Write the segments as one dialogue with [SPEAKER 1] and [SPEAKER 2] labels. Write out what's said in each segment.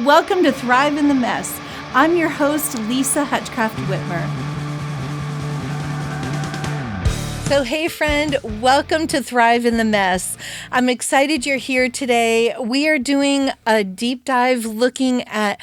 [SPEAKER 1] Welcome to Thrive in the Mess. I'm your host, Lisa Hutchcraft-Whitmer. So, hey friend, welcome to Thrive in the Mess. I'm excited you're here today. We are doing a deep dive looking at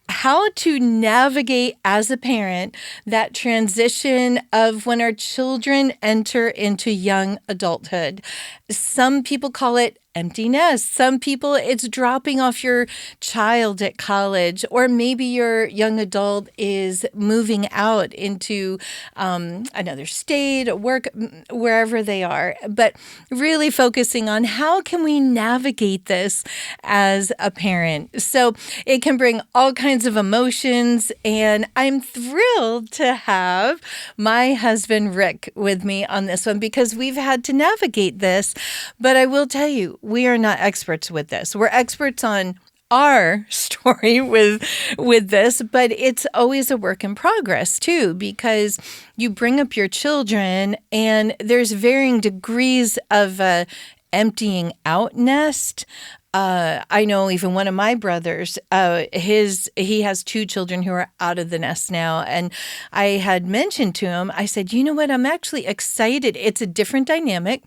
[SPEAKER 1] how to navigate as a parent that transition of when our children enter into young adulthood. Some people call it empty nest. Some people, it's dropping off your child at college, or maybe your young adult is moving out into another state, work, wherever they are. But really focusing on how can we navigate this as a parent. So it can bring all kinds of emotions, and I'm thrilled to have my husband, Rick, with me on this one because we've had to navigate this. But I will tell you, we are not experts with this. We're experts on our story with this, but it's always a work in progress too, because you bring up your children and there's varying degrees of emptying out nest. I know even one of my brothers, he has two children who are out of the nest now. And I had mentioned to him, I said, you know what, I'm actually excited. It's a different dynamic,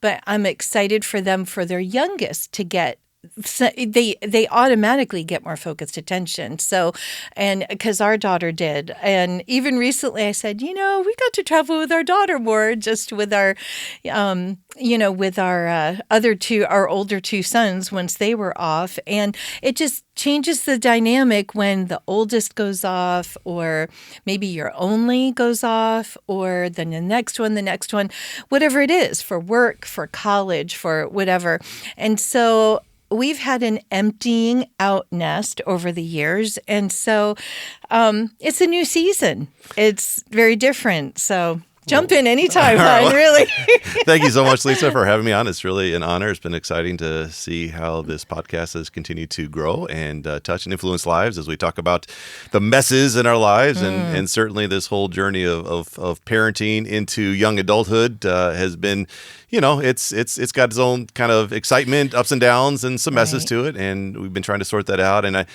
[SPEAKER 1] but I'm excited for them, for their youngest to get, so they automatically get more focused attention. So, and because our daughter did, and even recently I said, we got to travel with our daughter more, just with our, with our our older two sons once they were off, and it just changes the dynamic when the oldest goes off, or maybe your only goes off, or then the next one, whatever it is, for work, for college, for whatever, and so. We've had an emptying out nest over the years, and so it's a new season. It's very different, so jump in anytime, hon, really.
[SPEAKER 2] Thank you so much, Lisa, for having me on. It's really an honor. It's been exciting to see how this podcast has continued to grow and touch and influence lives as we talk about the messes in our lives, and certainly this whole journey of parenting into young adulthood has been... it's got its own kind of excitement, ups and downs, and some messes to it. And we've been trying to sort that out. And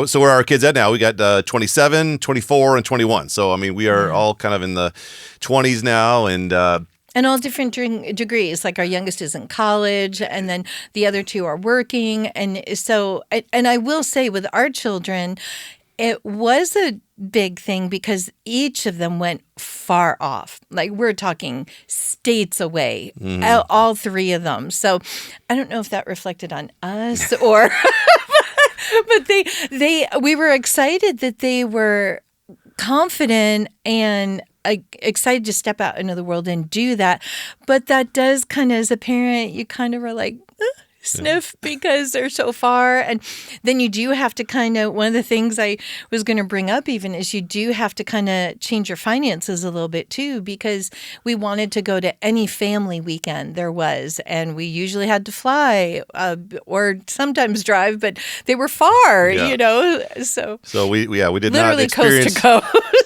[SPEAKER 2] so where are our kids at now? We got 27, 24, and 21. So, we are all kind of in the 20s now. And
[SPEAKER 1] all different degrees. Like our youngest is in college, and then the other two are working. And so, and I will say with our children, it was a big thing because each of them went far off. Like we're talking states away, all three of them. So I don't know if that reflected on us or, but we were excited that they were confident and excited to step out into the world and do that. But that does kind of, as a parent, you kind of are like, sniff because they're so far. And then you do have to kind of, one of the things I was going to bring up even is you do have to kind of change your finances a little bit too, because we wanted to go to any family weekend there was, and we usually had to fly or sometimes drive, but they were far, So we did not experience coast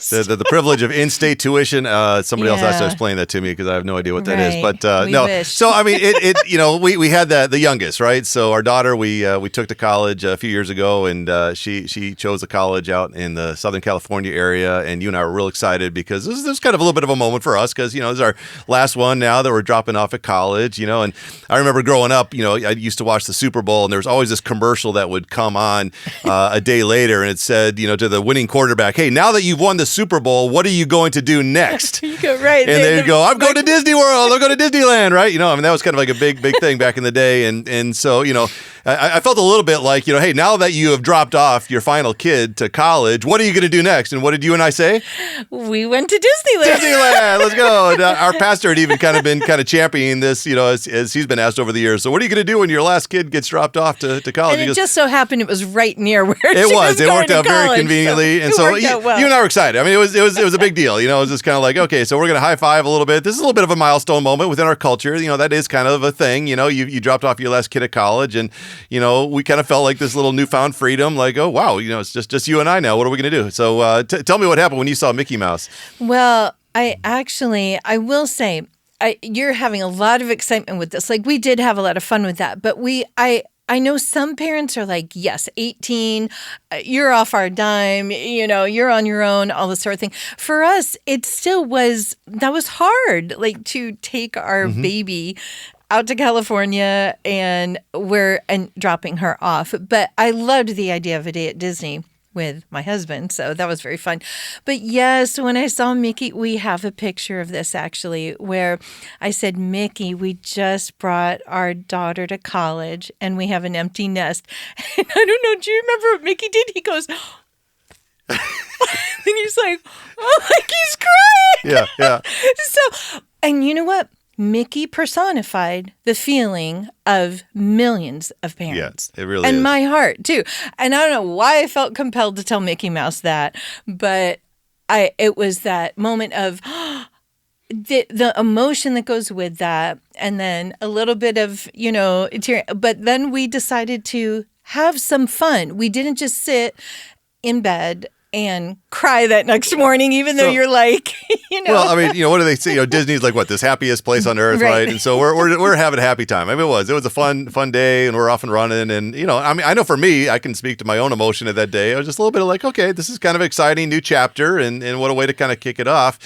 [SPEAKER 1] to coast.
[SPEAKER 2] the privilege of in-state tuition. Somebody else has to explain that to me because I have no idea what that is. But no, wish. So we had the youngest. Right, so our daughter, we took to college a few years ago, and she chose a college out in the Southern California area, and you and I were real excited because this is kind of a little bit of a moment for us because this is our last one now that we're dropping off at college, and I remember growing up, I used to watch the Super Bowl, and there was always this commercial that would come on a day later, and it said, to the winning quarterback, hey, now that you've won the Super Bowl, what are you going to do next?
[SPEAKER 1] You go right,
[SPEAKER 2] and they'd go, I'm going to Disney World, I'm going to Disneyland, right? That was kind of like a big thing back in the day, and so, I felt a little bit like, hey, now that you have dropped off your final kid to college, what are you going to do next? And what did you and I say?
[SPEAKER 1] We went to Disneyland.
[SPEAKER 2] Let's go. And our pastor had even kind of championing this, as he's been asked over the years. So what are you going to do when your last kid gets dropped off to college?
[SPEAKER 1] And it just so happened it was right near where
[SPEAKER 2] it was. It worked out
[SPEAKER 1] college,
[SPEAKER 2] very conveniently. And so you and I were excited. It was a big deal. It was just kind of like, okay, so we're going to high five a little bit. This is a little bit of a milestone moment within our culture. That is kind of a thing. You dropped off your last kid at college, and we kind of felt like this little newfound freedom, like, oh wow, it's just you and I now. What are we going to do? So tell me what happened when you saw Mickey Mouse.
[SPEAKER 1] Well, I will say, you're having a lot of excitement with this. Like we did have a lot of fun with that, but I know some parents are like, yes, 18, you're off our dime, you're on your own, all this sort of thing. For us, it still was, that was hard, like to take our baby out to California and dropping her off. But I loved the idea of a day at Disney with my husband. So that was very fun. But yes, when I saw Mickey, we have a picture of this actually, where I said, Mickey, we just brought our daughter to college and we have an empty nest. And I don't know, do you remember what Mickey did? He goes, and he's like, oh, like he's crying.
[SPEAKER 2] Yeah.
[SPEAKER 1] So, and you know what? Mickey personified the feeling of millions of parents.
[SPEAKER 2] Yeah, it really
[SPEAKER 1] and
[SPEAKER 2] is.
[SPEAKER 1] My heart, too. And I don't know why I felt compelled to tell Mickey Mouse that, but it was that moment of the emotion that goes with that, and then a little bit of, tear. But then we decided to have some fun. We didn't just sit in bed and cry that next morning, even though you're like,
[SPEAKER 2] Well, I mean, what do they say? Disney's like this happiest place on earth, right? And so we're having a happy time. I mean, it was a fun day, and we're off and running. And I mean, I know for me, I can speak to my own emotion of that day. I was just a little bit of like, okay, this is kind of exciting, new chapter, and what a way to kind of kick it off.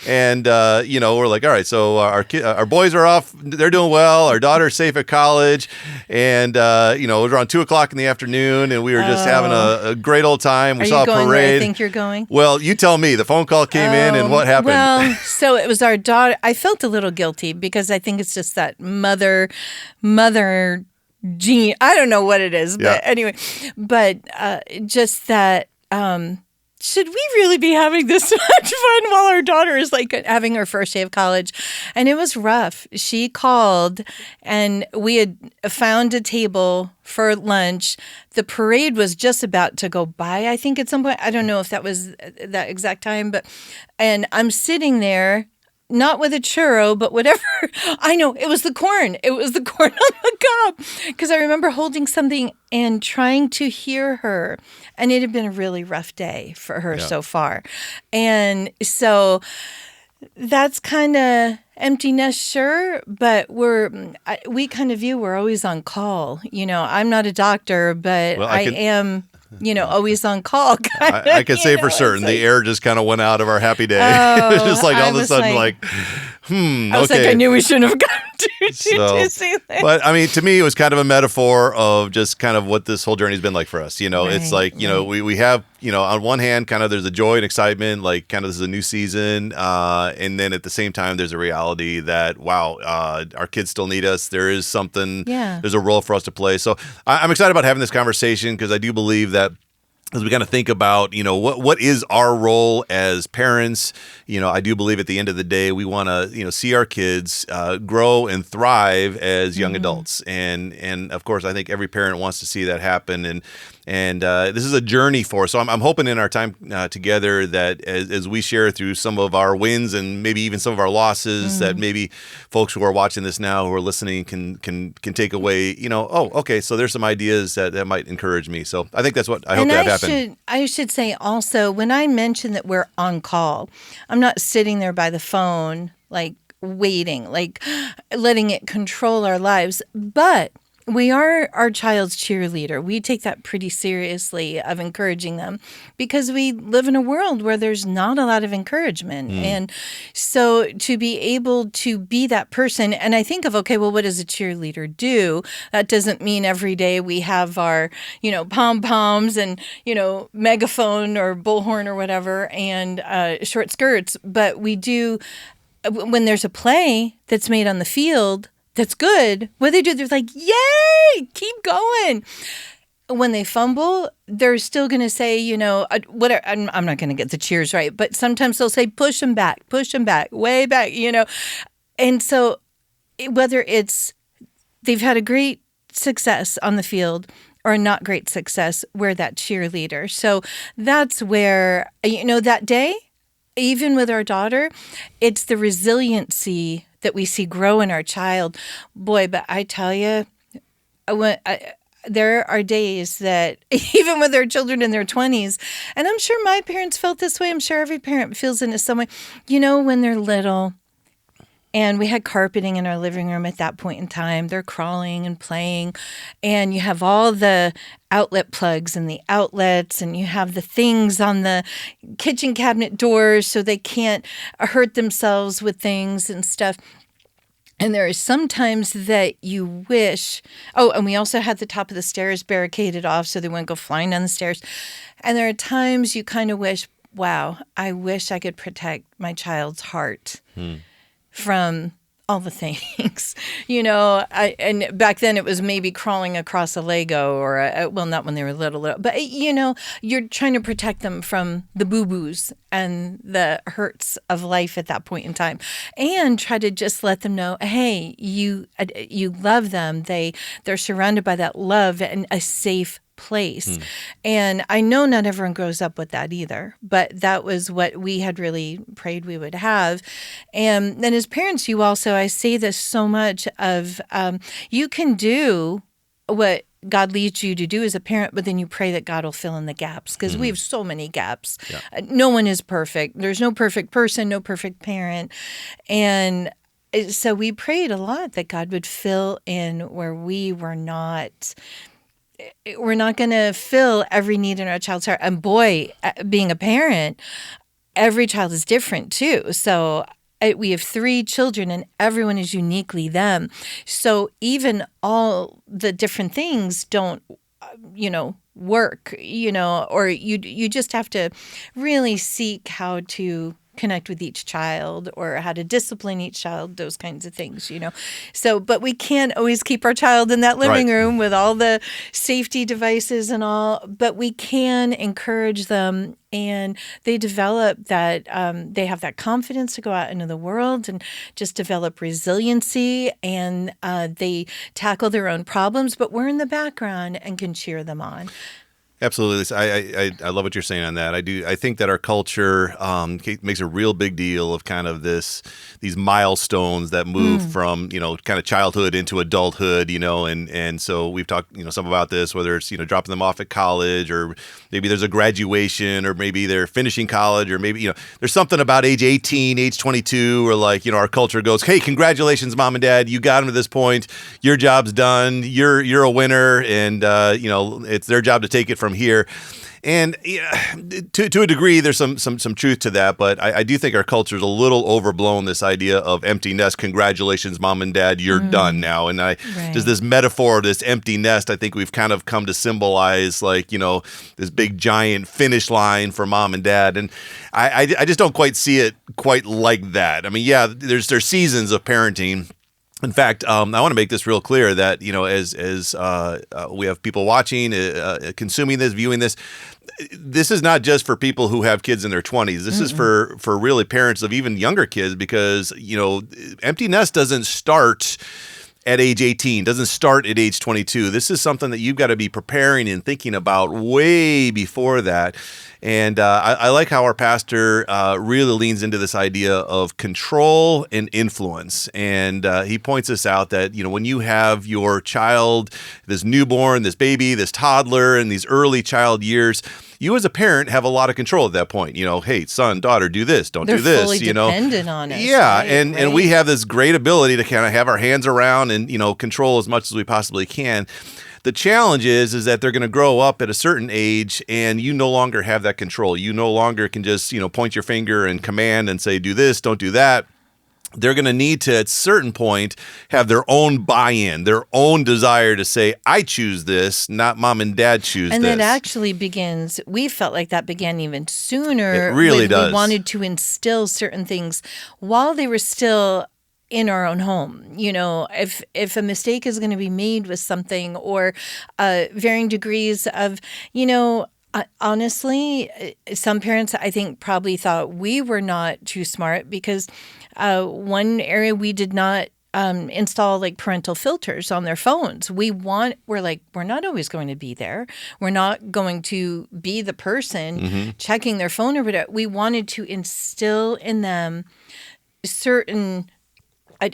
[SPEAKER 2] And we're like, all right, so our boys are off, they're doing well. Our daughter's safe at college, and it was around 2:00 in the afternoon, and we were just having a great old time. We saw a parade.
[SPEAKER 1] Where I think you're going?
[SPEAKER 2] Well, you tell me. The phone call came in, and what happened?
[SPEAKER 1] Well, so it was our daughter. I felt a little guilty because I think it's just that mother gene. I don't know what it is, but anyway, just that. Should we really be having this much fun while our daughter is like having her first day of college? And it was rough. She called and we had found a table for lunch. The parade was just about to go by, I think, at some point. I don't know if that was that exact time, and I'm sitting there, not with a churro, but whatever. I know, it was the corn. It was the corn on the cob. Because I remember holding something and trying to hear her. And it had been a really rough day for her so far. And so that's kind of empty nest, sure, but we kind of view we're always on call. I'm not a doctor, but I am... always on call.
[SPEAKER 2] I can say for certain the air just kind of went out of our happy day. It was just like all of a sudden
[SPEAKER 1] I was like, I knew we shouldn't have gone to Disneyland.
[SPEAKER 2] But I mean, to me, it was kind of a metaphor of just kind of what this whole journey's been like for us. It's like, we have, on one hand, kind of there's a joy and excitement, like kind of this is a new season. And then at the same time, there's a reality that, wow, our kids still need us. There is something, there's a role for us to play. So I'm excited about having this conversation because I do believe that as we kind of think about, what is our role as parents, I do believe at the end of the day, we want to, see our kids grow and thrive as young adults. And of course, I think every parent wants to see that happen. And this is a journey for us. So I'm hoping in our time together that as we share through some of our wins and maybe even some of our losses, that maybe folks who are watching this now, who are listening, can take away, okay, so there's some ideas that might encourage me. So I think that's what I hope to have happen.
[SPEAKER 1] I should say also, when I mention that we're on call, I'm not sitting there by the phone, like waiting, like letting it control our lives, but we are our child's cheerleader. We take that pretty seriously of encouraging them because we live in a world where there's not a lot of encouragement. And so to be able to be that person, and I think of, okay, well, what does a cheerleader do? That doesn't mean every day we have our, pom-poms and, megaphone or bullhorn or whatever and short skirts. But we do, when there's a play that's made on the field, that's good. What they do, they're like, yay, keep going. When they fumble, they're still going to say, whatever. I'm not going to get the cheers right, but sometimes they'll say, push them back, way back, And so whether it's they've had a great success on the field or not great success, we're that cheerleader. So that's where, that day, even with our daughter, it's the resiliency that we see grow in our child. Boy, but I tell you, there are days that even with their children in their 20s, and I'm sure my parents felt this way, I'm sure every parent feels in some way, when they're little, And we had carpeting in our living room at that point in time. They're crawling and playing. And you have all the outlet plugs and the outlets, and you have the things on the kitchen cabinet doors so they can't hurt themselves with things and stuff. And there are some times that you wish, and we also had the top of the stairs barricaded off so they wouldn't go flying down the stairs. And there are times you kind of wish, wow, I wish I could protect my child's heart from all the things, and back then it was maybe crawling across a Lego or not when they were little, but you're trying to protect them from the boo-boos and the hurts of life at that point in time, and try to just let them know, hey, you love them. They're surrounded by that love and a safe place. And I know not everyone grows up with that either, but that was what we had really prayed we would have. And then as parents, you also, I say this so much of, you can do what God leads you to do as a parent, but then you pray that God will fill in the gaps, because we have so many gaps. Yeah. No one is perfect. There's no perfect person, no perfect parent. And so we prayed a lot that God would fill in where we're not going to fill every need in our child's heart. And boy, being a parent, every child is different too. So we have 3 children and everyone is uniquely them. So even all the different things don't, work, or you just have to really seek how to connect with each child or how to discipline each child, those kinds of things, So, but we can't always keep our child in that living room with all the safety devices and all, but we can encourage them, and they develop that, they have that confidence to go out into the world and just develop resiliency, and they tackle their own problems, but we're in the background and can cheer them on.
[SPEAKER 2] Absolutely. I love what you're saying on that. I think that our culture makes a real big deal of kind of these milestones that move from, kind of childhood into adulthood, and so we've talked, some about this, whether it's, dropping them off at college, or maybe there's a graduation, or maybe they're finishing college, or maybe, there's something about age 18, age 22, or like, our culture goes, hey, congratulations, mom and dad, you got them to this point. Your job's done. You're a winner. And, it's their job to take it from here. And to a degree, there's some truth to that, but I do think our culture is a little overblown, this idea of empty nest. Congratulations, mom and dad, you're done now. And just this metaphor of this empty nest, I think we've kind of come to symbolize, like, this big giant finish line for mom and dad. And I just don't quite see it quite like that. I mean, yeah, there's seasons of parenting. In fact, I want to make this real clear that, as we have people watching, consuming this, viewing this, this is not just for people who have kids in their 20s. This is for really parents of even younger kids, because, empty nest doesn't start at age 18, doesn't start at age 22. This is something that you've got to be preparing and thinking about way before that. And I like how our pastor really leans into this idea of control and influence. And he points us out that, when you have your child, this newborn, this baby, this toddler, in these early child years, you as a parent have a lot of control at that point. Hey, son, daughter, do this, don't do this.
[SPEAKER 1] They're fully dependent on us.
[SPEAKER 2] Yeah, right, and we have this great ability to kind of have our hands around and, control as much as we possibly can. The challenge is that they're going to grow up at a certain age, and you no longer have that control. You no longer can just, point your finger and command and say, do this, don't do that. They're going to need to, at a certain point, have their own buy-in, their own desire to say, I choose this, not mom and dad choose this.
[SPEAKER 1] And that actually begins, we felt like that began even sooner.
[SPEAKER 2] It really does.
[SPEAKER 1] We wanted to instill certain things while they were still in our own home. If a mistake is going to be made with something, or varying degrees of, honestly, some parents, I think, probably thought we were not too smart, because one area we did not install like parental filters on their phones. We're not always going to be there. We're not going to be the person checking their phone or whatever. We wanted to instill in them certain, they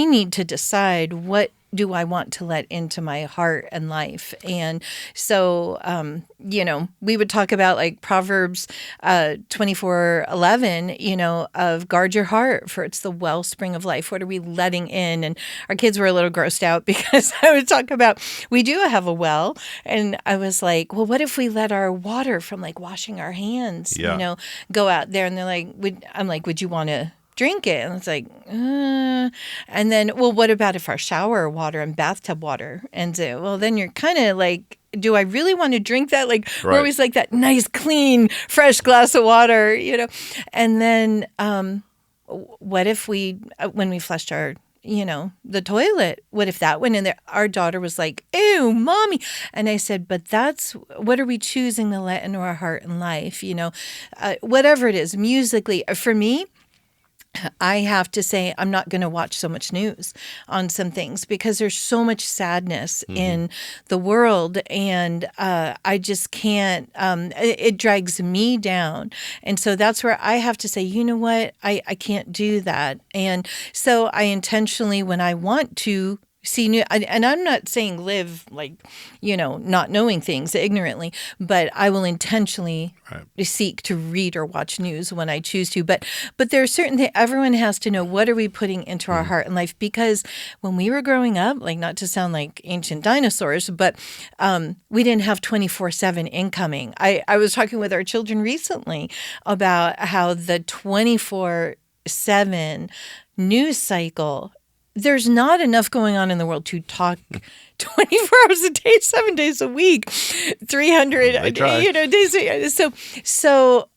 [SPEAKER 1] need to decide what do I want to let into my heart and life? And so, we would talk about like Proverbs 24:11, of guard your heart, for it's the wellspring of life. What are we letting in? And our kids were a little grossed out because I would talk about, we do have a well. And I was like, well, what if we let our water from like washing our hands, go out there? And they're like, would you want to drink it? And it's like, and then, well, what about if our shower water and bathtub water ends it? Well, then you're kind of like, do I really want to drink that? Like, we're always like that nice, clean, fresh glass of water, And then, what if when we flushed our, the toilet, what if that went in there? Our daughter was like, ew, mommy. And I said, but what are we choosing to let into our heart and life? Whatever it is, musically, for me, I have to say, I'm not going to watch so much news on some things because there's so much sadness in the world, and I just can't. It drags me down, and so that's where I have to say, you know what, I can't do that, and so I intentionally, when I want to see new, and I'm not saying live like, not knowing things ignorantly, but I will intentionally seek to read or watch news when I choose to. But there are certain things everyone has to know. What are we putting into our heart and life? Because when we were growing up, like, not to sound like ancient dinosaurs, but we didn't have 24/7 incoming. I was talking with our children recently about how the 24/7 news cycle, there's not enough going on in the world to talk 24 hours a day, 7 days a week, 300 days. So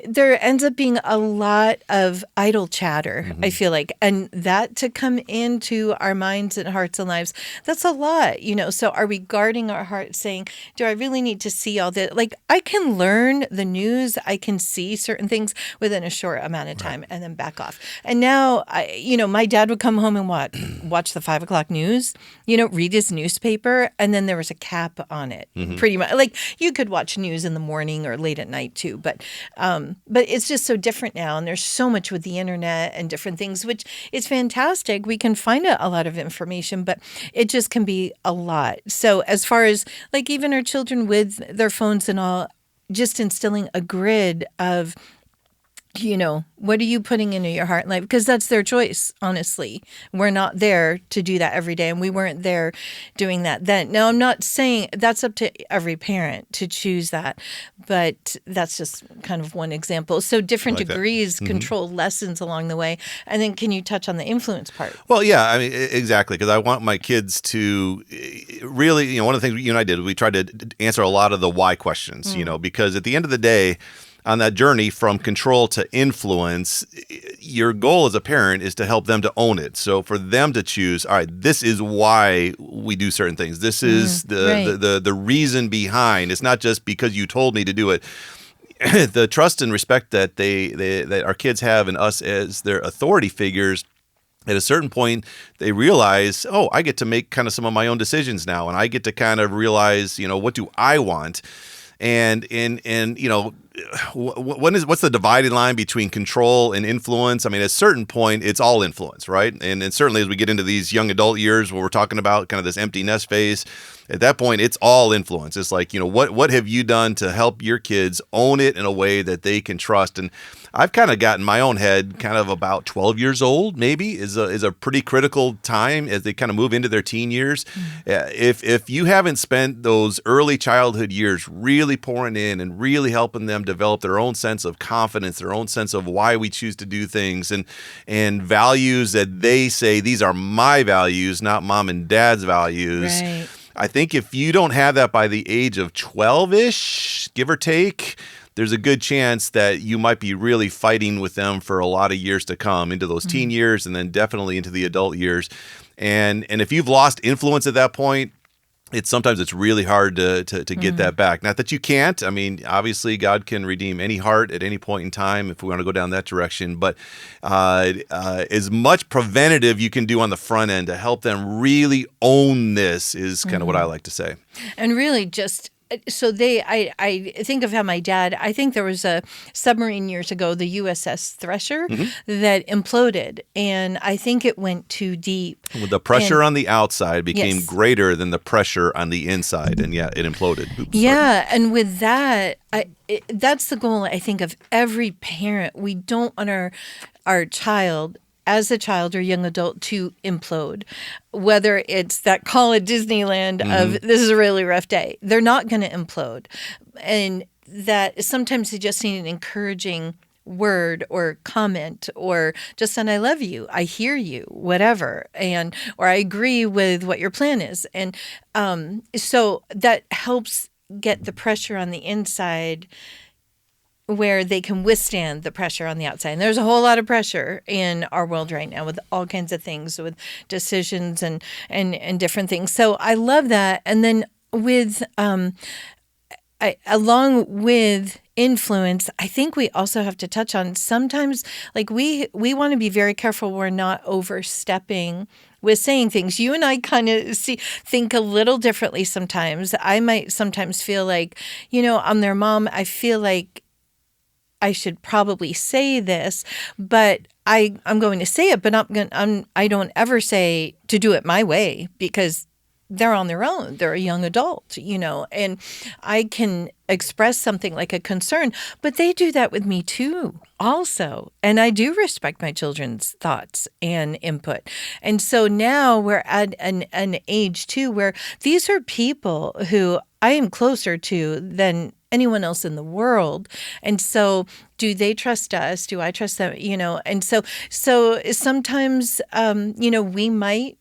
[SPEAKER 1] there ends up being a lot of idle chatter, I feel like. And that to come into our minds and hearts and lives, that's a lot, So are we guarding our heart, saying, do I really need to see all this? Like, I can learn the news, I can see certain things within a short amount of time and then back off. And now, my dad would come home and watch the 5 o'clock news, read his newspaper, and then there was a cap on it, pretty much. Like, you could watch news in the morning or late at night too, but it's just so different now, and there's so much with the internet and different things, which is fantastic. We can find a lot of information, but it just can be a lot. So as far as like even our children with their phones and all, just instilling a grid of, what are you putting into your heart and life? Because that's their choice, honestly. We're not there to do that every day, and we weren't there doing that then. Now, I'm not saying that's up to every parent to choose that, but that's just kind of one example. So different degrees control lessons along the way. And then can you touch on the influence part?
[SPEAKER 2] Well, yeah, I mean, exactly, because I want my kids to really, one of the things you and I did, we tried to answer a lot of the why questions, because at the end of the day, on that journey from control to influence, your goal as a parent is to help them to own it. So for them to choose, all right, this is why we do certain things. This is the reason behind. It's not just because you told me to do it. The trust and respect that that our kids have in us as their authority figures. At a certain point, they realize, oh, I get to make kind of some of my own decisions now, and I get to kind of realize, what do I want? And what's the dividing line between control and influence? I mean, at a certain point, it's all influence, right? And certainly as we get into these young adult years where we're talking about kind of this empty nest phase, at that point, it's all influence. It's like, what have you done to help your kids own it in a way that they can trust? And I've kind of got in my own head kind of about 12 years old maybe is a pretty critical time as they kind of move into their teen years. If you haven't spent those early childhood years really pouring in and really helping them develop their own sense of confidence, their own sense of why we choose to do things, and values that they say, these are my values, not mom and dad's values.
[SPEAKER 1] Right.
[SPEAKER 2] I think if you don't have that by the age of 12-ish, give or take, there's a good chance that you might be really fighting with them for a lot of years to come, into those teen years and then definitely into the adult years. And if you've lost influence at that point, sometimes it's really hard to get that back. Not that you can't. I mean, obviously God can redeem any heart at any point in time if we want to go down that direction. But as much preventative you can do on the front end to help them really own this is kind of what I like to say.
[SPEAKER 1] And really just so I think of how my dad, I think there was a submarine years ago, the USS Thresher, that imploded. And I think it went too deep.
[SPEAKER 2] Well, the pressure on the outside became greater than the pressure on the inside. And it imploded. Oops,
[SPEAKER 1] yeah. And with that, that's the goal, I think, of every parent. We don't want our child, as a child or young adult, to implode. Whether it's that call at Disneyland of this is a really rough day, they're not going to implode. And that sometimes they just need an encouraging word or comment, or just an I love you, I hear you, whatever, or I agree with what your plan is. And so that helps get the pressure on the inside where they can withstand the pressure on the outside. And there's a whole lot of pressure in our world right now with all kinds of things, with decisions and different things. So I love that. And then with along with influence, I think we also have to touch on sometimes, like we want to be very careful we're not overstepping with saying things. You and I kind of think a little differently sometimes. I might sometimes feel like, I'm their mom. I feel like I should probably say this, but I'm going to say it, but I don't ever say to do it my way, because they're on their own. They're a young adult, and I can express something like a concern, but they do that with me too also. And I do respect my children's thoughts and input. And so now we're at an age too where these are people who I am closer to than anyone else in the world. And so do they trust us? Do I trust them? And so sometimes, we might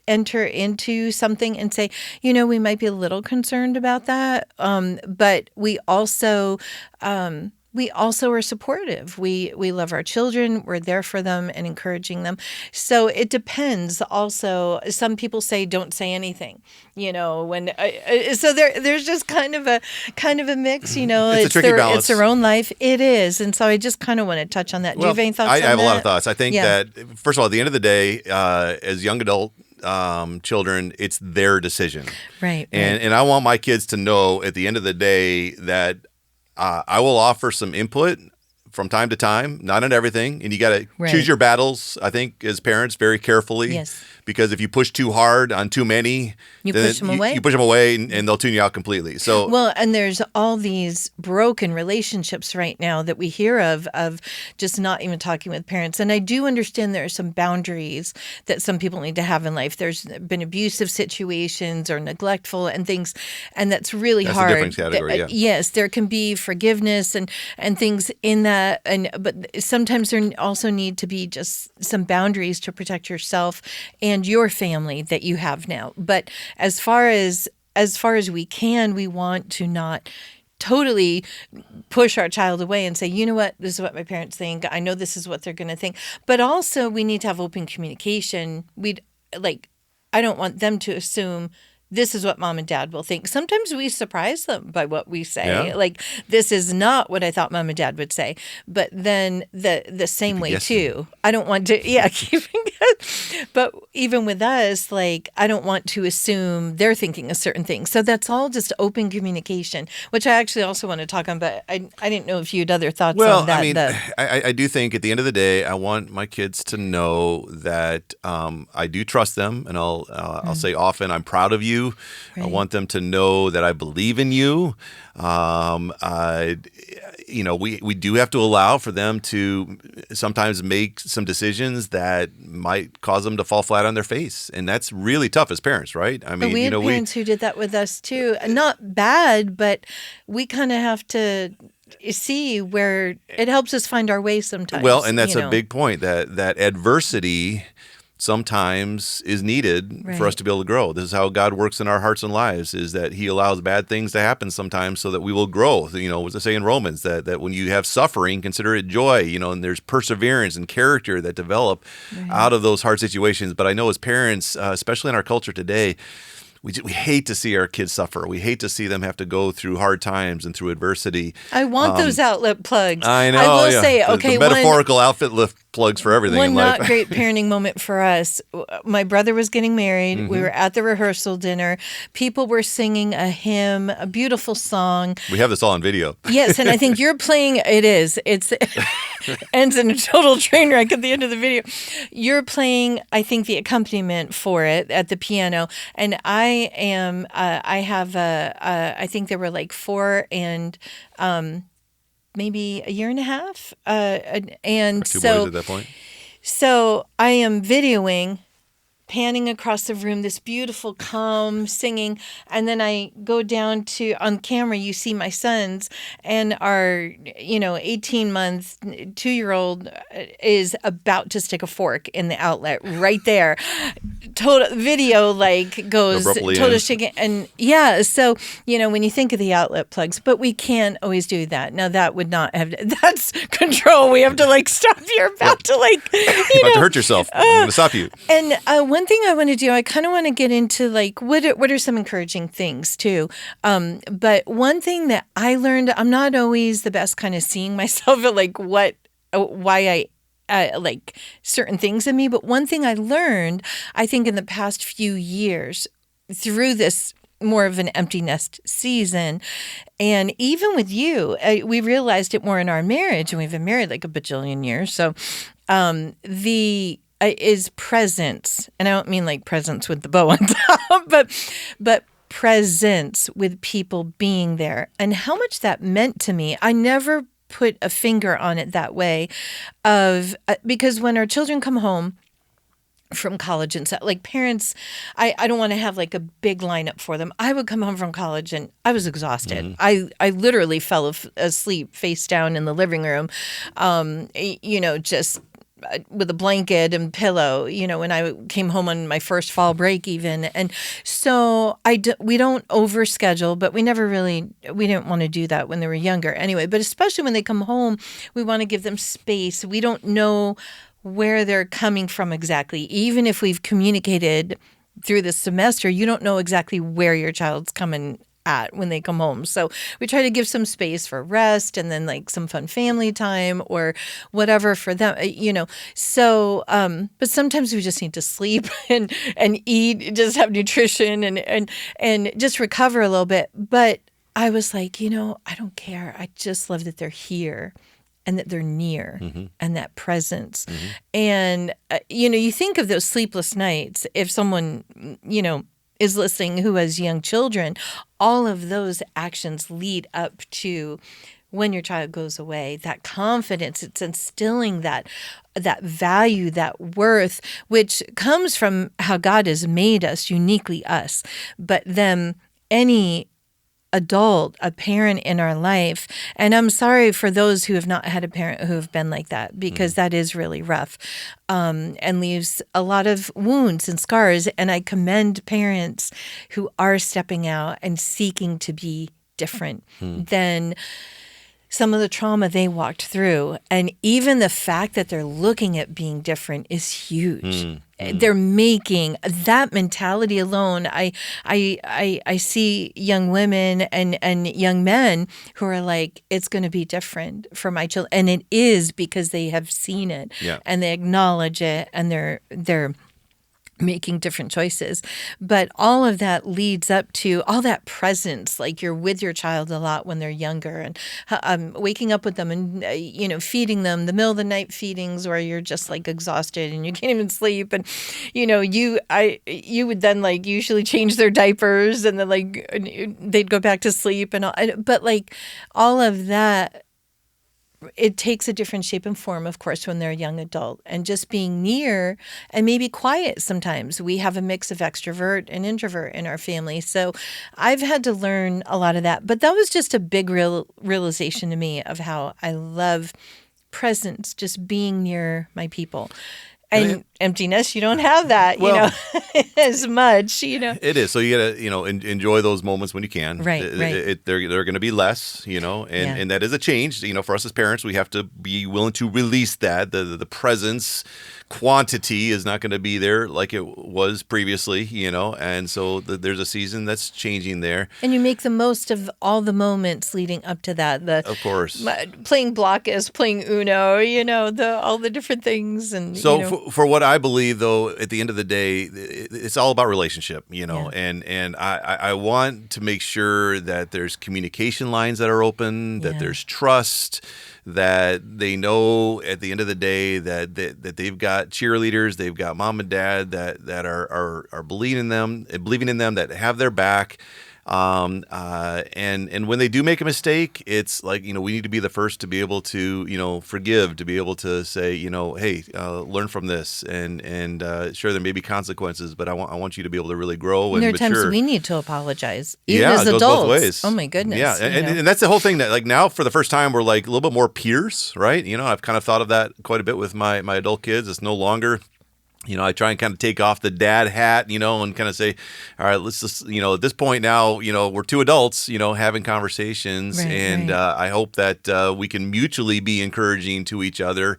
[SPEAKER 1] enter into something and say, we might be a little concerned about that. But we also are supportive. We love our children. We're there for them and encouraging them. So it depends. Also, some people say don't say anything. So there's just kind of a mix.
[SPEAKER 2] It's a tricky balance.
[SPEAKER 1] It's their own life. It is, and so I just kind of want to touch on that. Do you have any thoughts on that?
[SPEAKER 2] I have a lot of thoughts. I think that first of all, at the end of the day, as young adult children, it's their decision,
[SPEAKER 1] right?
[SPEAKER 2] And I want my kids to know at the end of the day that I will offer some input from time to time, not on everything. And you got to choose your battles, I think, as parents, very carefully.
[SPEAKER 1] Yes.
[SPEAKER 2] Because if you push too hard on too many,
[SPEAKER 1] you push them away.
[SPEAKER 2] You push them away, and they'll tune you out completely. So
[SPEAKER 1] and there's all these broken relationships right now that we hear of just not even talking with parents. And I do understand there are some boundaries that some people need to have in life. There's been abusive situations or neglectful and things, and that's really hard.
[SPEAKER 2] That's a different category, yeah.
[SPEAKER 1] Yes, there can be forgiveness and things in that, but sometimes there also need to be just some boundaries to protect yourself and your family that you have now. But as far as we can, we want to not totally push our child away and say, you know what, this is what my parents think. I know this is what they're going to think. But also we need to have open communication. I don't want them to assume this is what mom and dad will think. Sometimes we surprise them by what we say. Yeah. Like, this is not what I thought mom and dad would say. But then the same way too. I don't want to, keeping it. But even with us, I don't want to assume they're thinking a certain thing. So that's all just open communication, which I actually also want to talk on. But I didn't know if you had other thoughts on that.
[SPEAKER 2] Well, I mean, I do think at the end of the day, I want my kids to know that I do trust them. And I'll say often, I'm proud of you. Right. I want them to know that I believe in you. We do have to allow for them to sometimes make some decisions that might cause them to fall flat on their face, and that's really tough as parents, right? I mean,
[SPEAKER 1] we had parents who did that with us too. Not bad, but we kind of have to see where it helps us find our way sometimes.
[SPEAKER 2] Well, and that's a big point, that adversity sometimes is needed for us to be able to grow. This is how God works in our hearts and lives, is that he allows bad things to happen sometimes so that we will grow. What does it say in Romans? That when you have suffering, consider it joy, and there's perseverance and character that develop out of those hard situations. But I know as parents, especially in our culture today, we hate to see our kids suffer. We hate to see them have to go through hard times and through adversity.
[SPEAKER 1] I want those outlet plugs.
[SPEAKER 2] I know.
[SPEAKER 1] I will say,
[SPEAKER 2] the metaphorical outlet plugs for everything
[SPEAKER 1] One
[SPEAKER 2] in life.
[SPEAKER 1] not great parenting moment for us. My brother was getting married. Mm-hmm. We were at the rehearsal dinner. People were singing a hymn, a beautiful song.
[SPEAKER 2] We have this all on video.
[SPEAKER 1] Yes, and I think you're playing. It's ends in a total train wreck at the end of the video. You're playing, I think, the accompaniment for it at the piano, and I am. I have I think there were like 4 and. Maybe a year and a half. And
[SPEAKER 2] two
[SPEAKER 1] so,
[SPEAKER 2] boys at that point.
[SPEAKER 1] So I am videoing, panning across the room, this beautiful, calm singing. And then I go down to, on camera, you see my sons, and our, 18-month, 2-year-old is about to stick a fork in the outlet right there. Total video goes total shaking. And yeah, so, when you think of the outlet plugs, but we can't always do that. Now that would not have, that's control. We have to stop. You're about to
[SPEAKER 2] you're about to hurt yourself. I'm going to stop you.
[SPEAKER 1] And one thing I want to do, I kind of want to get into what are some encouraging things too. But one thing that I learned, I'm not always the best kind of seeing myself at why I like certain things in me. But one thing I learned, I think in the past few years through this more of an empty nest season, and even with you, we realized it more in our marriage, and we've been married like a bajillion years. So is presence, and I don't mean like presents with the bow on top, but presence with people being there, and how much that meant to me. I never put a finger on it that way, because when our children come home from college and stuff, parents, I don't want to have a big lineup for them. I would come home from college and I was exhausted. Mm-hmm. I literally fell asleep face down in the living room, just with a blanket and pillow, when I came home on my first fall break even. And so we don't overschedule, but we didn't want to do that when they were younger anyway. But especially when they come home, we want to give them space. We don't know where they're coming from exactly. Even if we've communicated through the semester, you don't know exactly where your child's coming at when they come home. So we try to give some space for rest and then some fun family time or whatever for them, So, but sometimes we just need to sleep and eat, just have nutrition and just recover a little bit. But I was I don't care. I just love that they're here and that they're near, mm-hmm. and that presence. Mm-hmm. And, you think of those sleepless nights, if someone, is listening who has young children, all of those actions lead up to when your child goes away, that confidence, it's instilling that value, that worth, which comes from how God has made us, uniquely us. But then any adult, a parent in our life, and I'm sorry for those who have not had a parent who have been like that, because that is really rough, and leaves a lot of wounds and scars. And I commend parents who are stepping out and seeking to be different than some of the trauma they walked through. And even the fact that they're looking at being different is huge. They're making that mentality alone. I see young women and young men who are it's going to be different for my children. And it is, because they have seen it, and they acknowledge it, and they're making different choices. But all of that leads up to all that presence, you're with your child a lot when they're younger, and waking up with them and feeding them, the middle of the night feedings where you're just exhausted and you can't even sleep, and you would then usually change their diapers, and then they'd go back to sleep, and all, but all of that, it takes a different shape and form, of course, when they're a young adult, and just being near and maybe quiet sometimes. We have a mix of extrovert and introvert in our family. So I've had to learn a lot of that. But that was just a big realization to me of how I love presence, just being near my people.
[SPEAKER 2] And
[SPEAKER 1] empty nest, you don't have that, as much,
[SPEAKER 2] It is. So you got to, enjoy those moments when you can.
[SPEAKER 1] Right, right.
[SPEAKER 2] They're going to be less, and that is a change. For us as parents, we have to be willing to release that. The presence quantity is not going to be there like it was previously, and so there's a season that's changing there.
[SPEAKER 1] And you make the most of all the moments leading up to that.
[SPEAKER 2] Of course.
[SPEAKER 1] Playing blockers, playing Uno, all the different things. And
[SPEAKER 2] so for what I believe, though, at the end of the day, it's all about relationship, and I want to make sure that there's communication lines that are open, that there's trust, that they know at the end of the day that they've got cheerleaders, they've got mom and dad that are believing in them, that have their back. And when they do make a mistake, it's like, we need to be the first to be able to, forgive, to be able to say, hey, learn from this, and sure, there may be consequences, but I want you to be able to really grow and
[SPEAKER 1] there are
[SPEAKER 2] mature.
[SPEAKER 1] times we need to apologize, even
[SPEAKER 2] as
[SPEAKER 1] it goes
[SPEAKER 2] adults.
[SPEAKER 1] Both
[SPEAKER 2] ways.
[SPEAKER 1] Oh my goodness.
[SPEAKER 2] Yeah. And that's the whole thing, that like now for the first time, we're like a little bit more peers, right? I've kind of thought of that quite a bit with my adult kids. It's no longer, I try and kind of take off the dad hat, and kind of say, all right, let's just, at this point now, we're two adults, having conversations.
[SPEAKER 1] Right,
[SPEAKER 2] and
[SPEAKER 1] right.
[SPEAKER 2] I hope that we can mutually be encouraging to each other.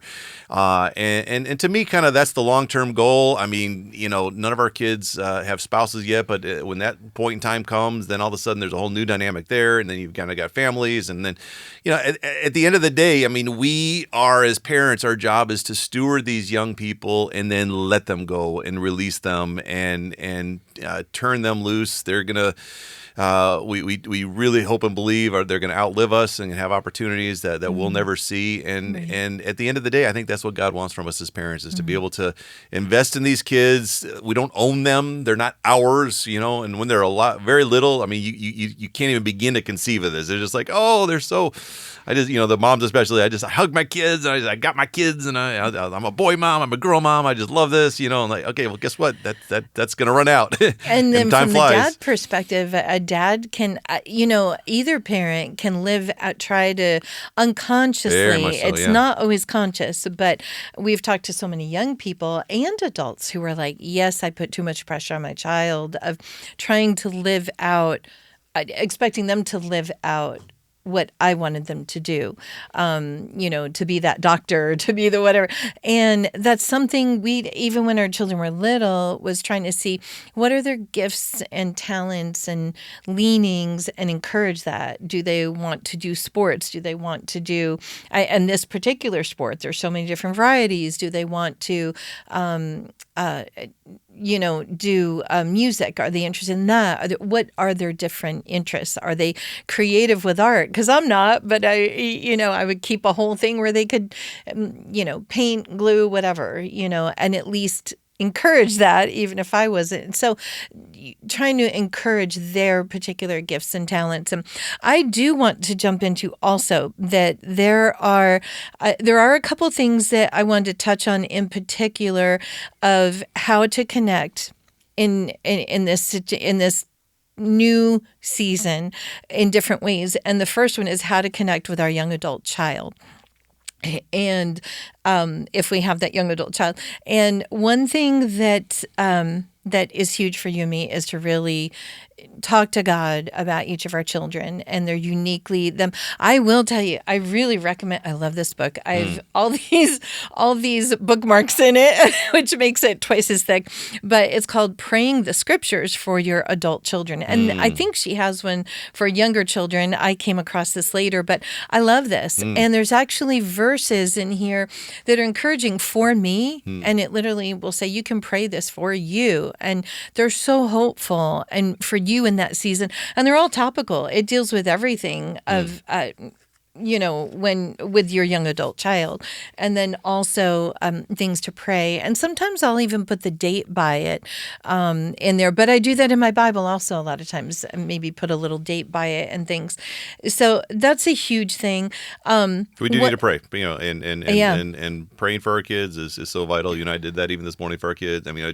[SPEAKER 2] And to me, kind of that's the long-term goal. I mean, none of our kids have spouses yet, but when that point in time comes, then all of a sudden there's a whole new dynamic there. And then you've kind of got families. And then, at the end of the day, I mean, we are, as parents, our job is to steward these young people and then let them go and release them and turn them loose. They're gonna. We really hope and believe they're going to outlive us and have opportunities that we'll never see. And at the end of the day, I think that's what God wants from us as parents, is to be able to invest in these kids. We don't own them; they're not ours, And when they're very little, I mean, you can't even begin to conceive of this. They're just like, oh, they're so. I just, the moms especially, I hug my kids, and I got my kids, and I'm a boy mom, I'm a girl mom, I just love this, and like, okay, well, guess what? That's going to run out.
[SPEAKER 1] And then
[SPEAKER 2] time
[SPEAKER 1] from
[SPEAKER 2] flies.
[SPEAKER 1] The dad perspective, a dad can, either parent can try to unconsciously,
[SPEAKER 2] Very much so,
[SPEAKER 1] it's not always conscious, but we've talked to so many young people and adults who are like, yes, I put too much pressure on my child, of trying to live out, expecting them to live out what I wanted them to do, to be that doctor, to be the whatever. And that's something even when our children were little, was trying to see what are their gifts and talents and leanings, and encourage that. Do they want to do sports? Do they want to do, and this particular sport, there's so many different varieties. Do they want to, do music? Are they interested in that? What are their different interests? Are they creative with art? Because I'm not, but I would keep a whole thing where they could, paint, glue, whatever, and at least encourage that, even if I wasn't. So trying to encourage their particular gifts and talents. And I do want to jump into also that there are a couple things that I wanted to touch on in particular, of how to connect in this new season in different ways. And the first one is how to connect with our young adult child. And if we have that young adult child. And one thing that is huge for you and me is to really talk to God about each of our children, and they're uniquely them. I will tell you, I really recommend, I love this book. I've all these bookmarks in it, which makes it twice as thick, but it's called Praying the Scriptures for Your Adult Children. And I think she has one for younger children. I came across this later, but I love this. And there's actually verses in here that are encouraging for me. And it literally will say, you can pray this for you. And they're so hopeful and for you in that season. And they're all topical. It deals with everything of, when with your young adult child. And then also things to pray. And sometimes I'll even put the date by it in there. But I do that in my Bible also a lot of times, maybe put a little date by it and things. So that's a huge thing.
[SPEAKER 2] We do need to pray, and praying for our kids is so vital. You and I did that even this morning for our kids. I mean,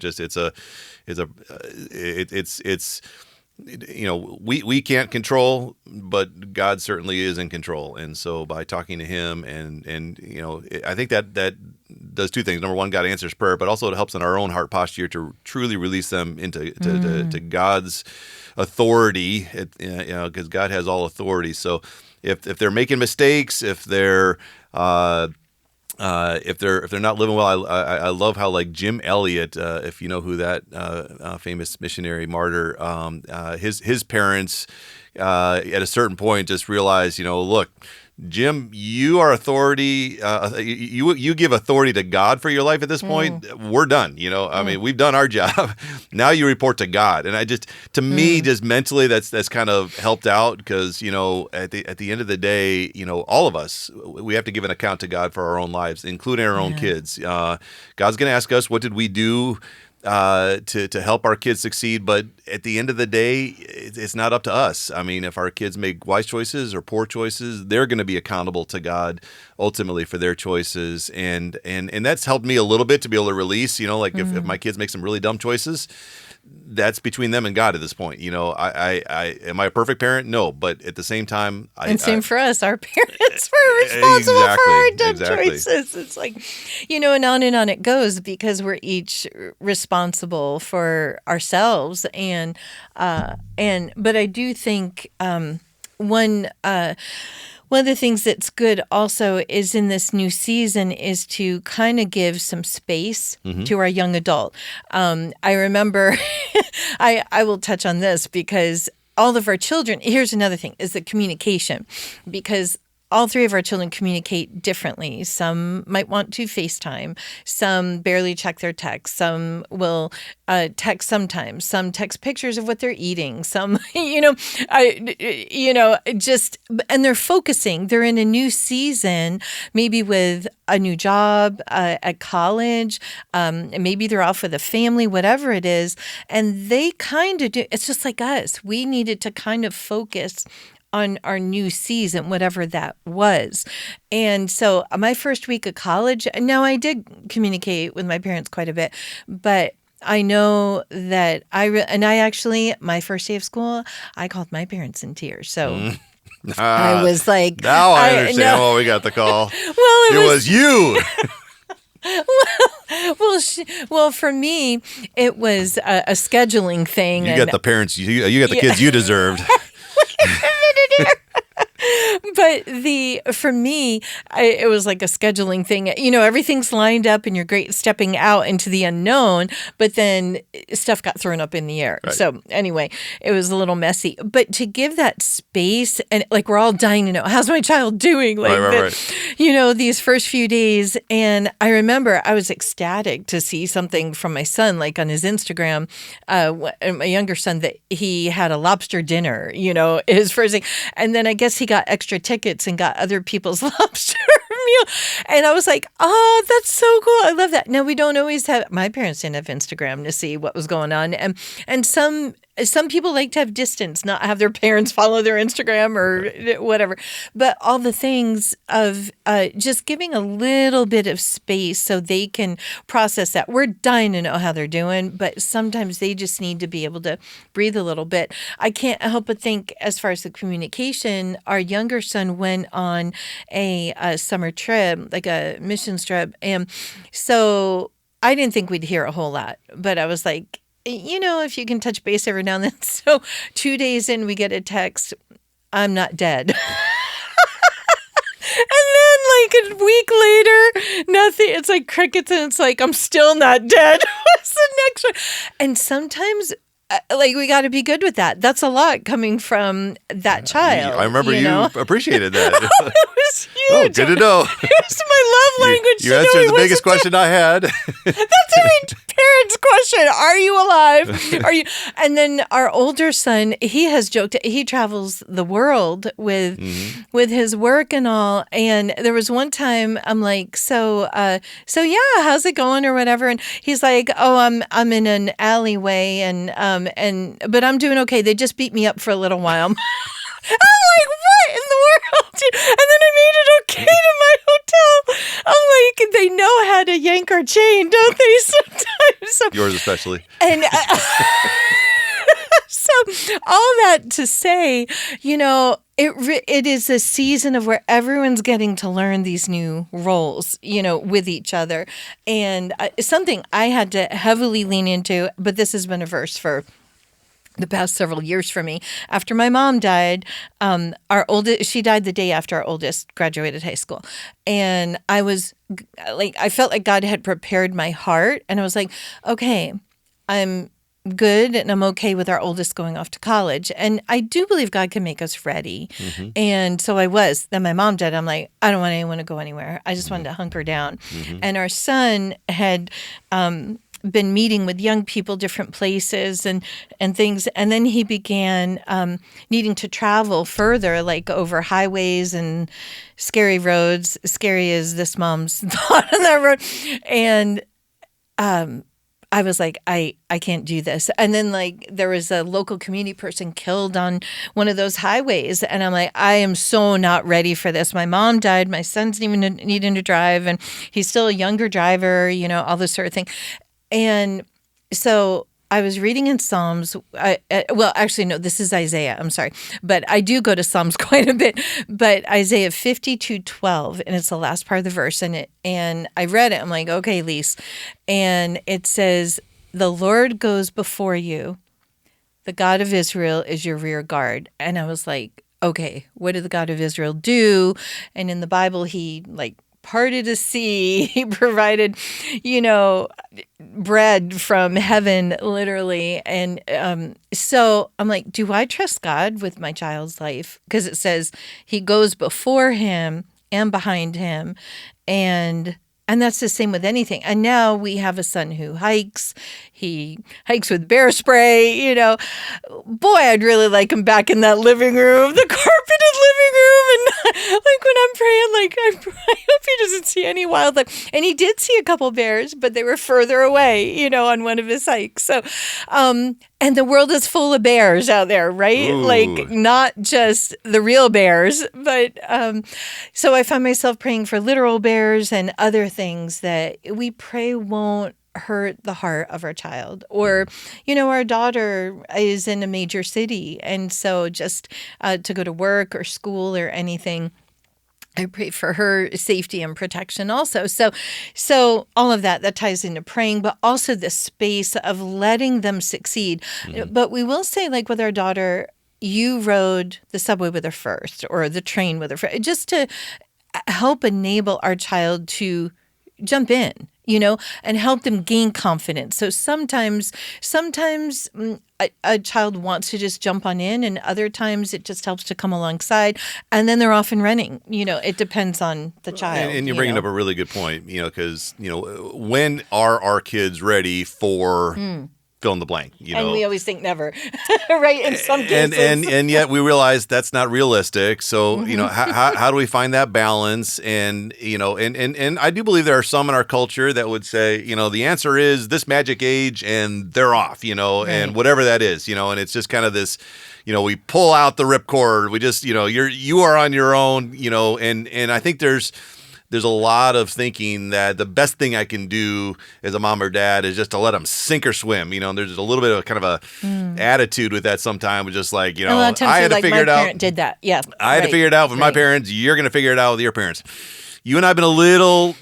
[SPEAKER 2] we can't control, but God certainly is in control. And so by talking to him and I think that does two things. Number one, God answers prayer, but also it helps in our own heart posture to truly release them into to God's authority. Because God has all authority. So if they're making mistakes, if they're not living well, I love how like Jim Elliot, if you know who that famous missionary martyr, his parents at a certain point just realized, look, Jim, you are authority. You give authority to God for your life at this point. We're done. I mean, we've done our job. Now you report to God. And to me, just mentally, that's kind of helped out because at the end of the day, all of us, we have to give an account to God for our own lives, including our own kids. God's going to ask us, what did we do to help our kids succeed, but at the end of the day, it's not up to us. I mean, if our kids make wise choices or poor choices, they're going to be accountable to God ultimately for their choices, and that's helped me a little bit to be able to release. If my kids make some really dumb choices, that's between them and God at this point. I am I a perfect parent? No, but at the same time,
[SPEAKER 1] same for us. Our parents were responsible for our dumb choices. It's like, and on it goes because we're each responsible for ourselves. But I do think one of the things that's good also is in this new season is to kind of give some space to our young adult. I remember, I will touch on this because all of our children, here's another thing, is the communication, because all three of our children communicate differently. Some might want to FaceTime. Some barely check their text. Some will text sometimes. Some text pictures of what they're eating. Some, and they're focusing. They're in a new season, maybe with a new job at college. Maybe they're off with a family, whatever it is. And they kind of do. It's just like us. We needed to kind of focus on our new season, whatever that was. And so my first week of college, now I did communicate with my parents quite a bit, but I know that my first day of school, I called my parents in tears. So I was like,
[SPEAKER 2] now I understand why we got the call. Well, it was you.
[SPEAKER 1] Well, for me, it was a scheduling thing.
[SPEAKER 2] You got the parents, you got the kids you deserved.
[SPEAKER 1] But for me, it was like a scheduling thing. Everything's lined up and you're great stepping out into the unknown, but then stuff got thrown up in the air. Right. So anyway, it was a little messy. But to give that space, and like we're all dying to know, how's my child doing? Like, right. These first few days. And I remember I was ecstatic to see something from my son, like on his Instagram, my younger son, that he had a lobster dinner, his first thing. And then I guess he got extra tickets and got other people's lobster meal. And I was like, oh, that's so cool. I love that. Now, we don't always have, my parents didn't have Instagram to see what was going on. And some people like to have distance, not have their parents follow their Instagram or whatever. But all the things of just giving a little bit of space so they can process that. We're dying to know how they're doing, but sometimes they just need to be able to breathe a little bit. I can't help but think, as far as the communication, our younger son went on a summer trip, like a missions trip. And so I didn't think we'd hear a whole lot, but I was like, if you can touch base every now and then. So 2 days in, we get a text, I'm not dead. And then like a week later, nothing. It's like crickets and it's like, I'm still not dead. What's the next one? And sometimes we got to be good with that. That's a lot coming from that child.
[SPEAKER 2] I remember you appreciated that.
[SPEAKER 1] Oh, it was huge.
[SPEAKER 2] Oh, good to know.
[SPEAKER 1] It's my love language.
[SPEAKER 2] You answered the biggest question I had.
[SPEAKER 1] That's every parent's question. Are you alive? Are you? And then our older son, he has joked. He travels the world with his work and all. And there was one time I'm like, so yeah, how's it going or whatever? And he's like, oh, I'm in an alleyway but I'm doing okay. They just beat me up for a little while. I'm like, what in the world? And then I made it okay to my hotel. I'm like, they know how to yank our chain, don't they? Sometimes. So,
[SPEAKER 2] yours especially.
[SPEAKER 1] And so all that to say, It is a season of where everyone's getting to learn these new roles, with each other. And something I had to heavily lean into, but this has been a verse for the past several years for me. After my mom died, she died the day after our oldest graduated high school. And I felt like God had prepared my heart. And I was like, okay, I'm good and I'm okay with our oldest going off to college. And I do believe God can make us ready. Mm-hmm. And so I was. Then my mom died. I'm like, I don't want anyone to go anywhere. I just wanted to hunker down. Mm-hmm. And our son had been meeting with young people, different places and things. And then he began needing to travel further, like over highways and scary roads, scary as this mom's thought on that road. And I was like, I can't do this. And then there was a local community person killed on one of those highways. And I'm like, I am so not ready for this. My mom died. My son's even needing to drive. And he's still a younger driver, all this sort of thing. And so I was reading in Psalms. Actually, no, this is Isaiah. I'm sorry. But I do go to Psalms quite a bit. But Isaiah 52:12, and it's the last part of the verse. And I read it. I'm like, okay, Lise. And it says, the Lord goes before you. The God of Israel is your rear guard. And I was like, okay, what did the God of Israel do? And in the Bible, he parted a sea. He provided, bread from heaven, literally. And so I'm like, do I trust God with my child's life? Because it says he goes before him and behind him. And that's the same with anything. And now we have a son who hikes. He hikes with bear spray, Boy, I'd really like him back in that living room, the carpeted living room. And when I'm praying, I hope he doesn't see any wildlife. And he did see a couple bears, but they were further away, on one of his hikes. So, and the world is full of bears out there, right?
[SPEAKER 2] Ooh.
[SPEAKER 1] Not just the real bears, but so I find myself praying for literal bears and other things that we pray won't hurt the heart of our child. Or, our daughter is in a major city, and so just to go to work or school or anything, I pray for her safety and protection also. So all of that ties into praying, but also the space of letting them succeed. Mm-hmm. But we will say, with our daughter, you rode the subway with her first, or the train with her first, just to help enable our child to jump in, and help them gain confidence. So sometimes a child wants to just jump on in, and other times it just helps to come alongside, and then they're off and running. It depends on the child.
[SPEAKER 2] And you're bringing up a really good point, because, when are our kids ready for fill in the blank,
[SPEAKER 1] And we always think never, right? In some cases.
[SPEAKER 2] And yet we realize that's not realistic. So, how do we find that balance? And, and I do believe there are some in our culture that would say, the answer is this magic age and they're off, right. And whatever that is, and it's just kind of this, we pull out the ripcord. We just, you are on your own, and I think there's a lot of thinking that the best thing I can do as a mom or dad is just to let them sink or swim. There's a little bit of kind of a attitude with that sometimes, just I had to figure it out. My
[SPEAKER 1] parent did that. Yeah.
[SPEAKER 2] I had to figure it out with my parents. You're going to figure it out with your parents. You and I have been a little,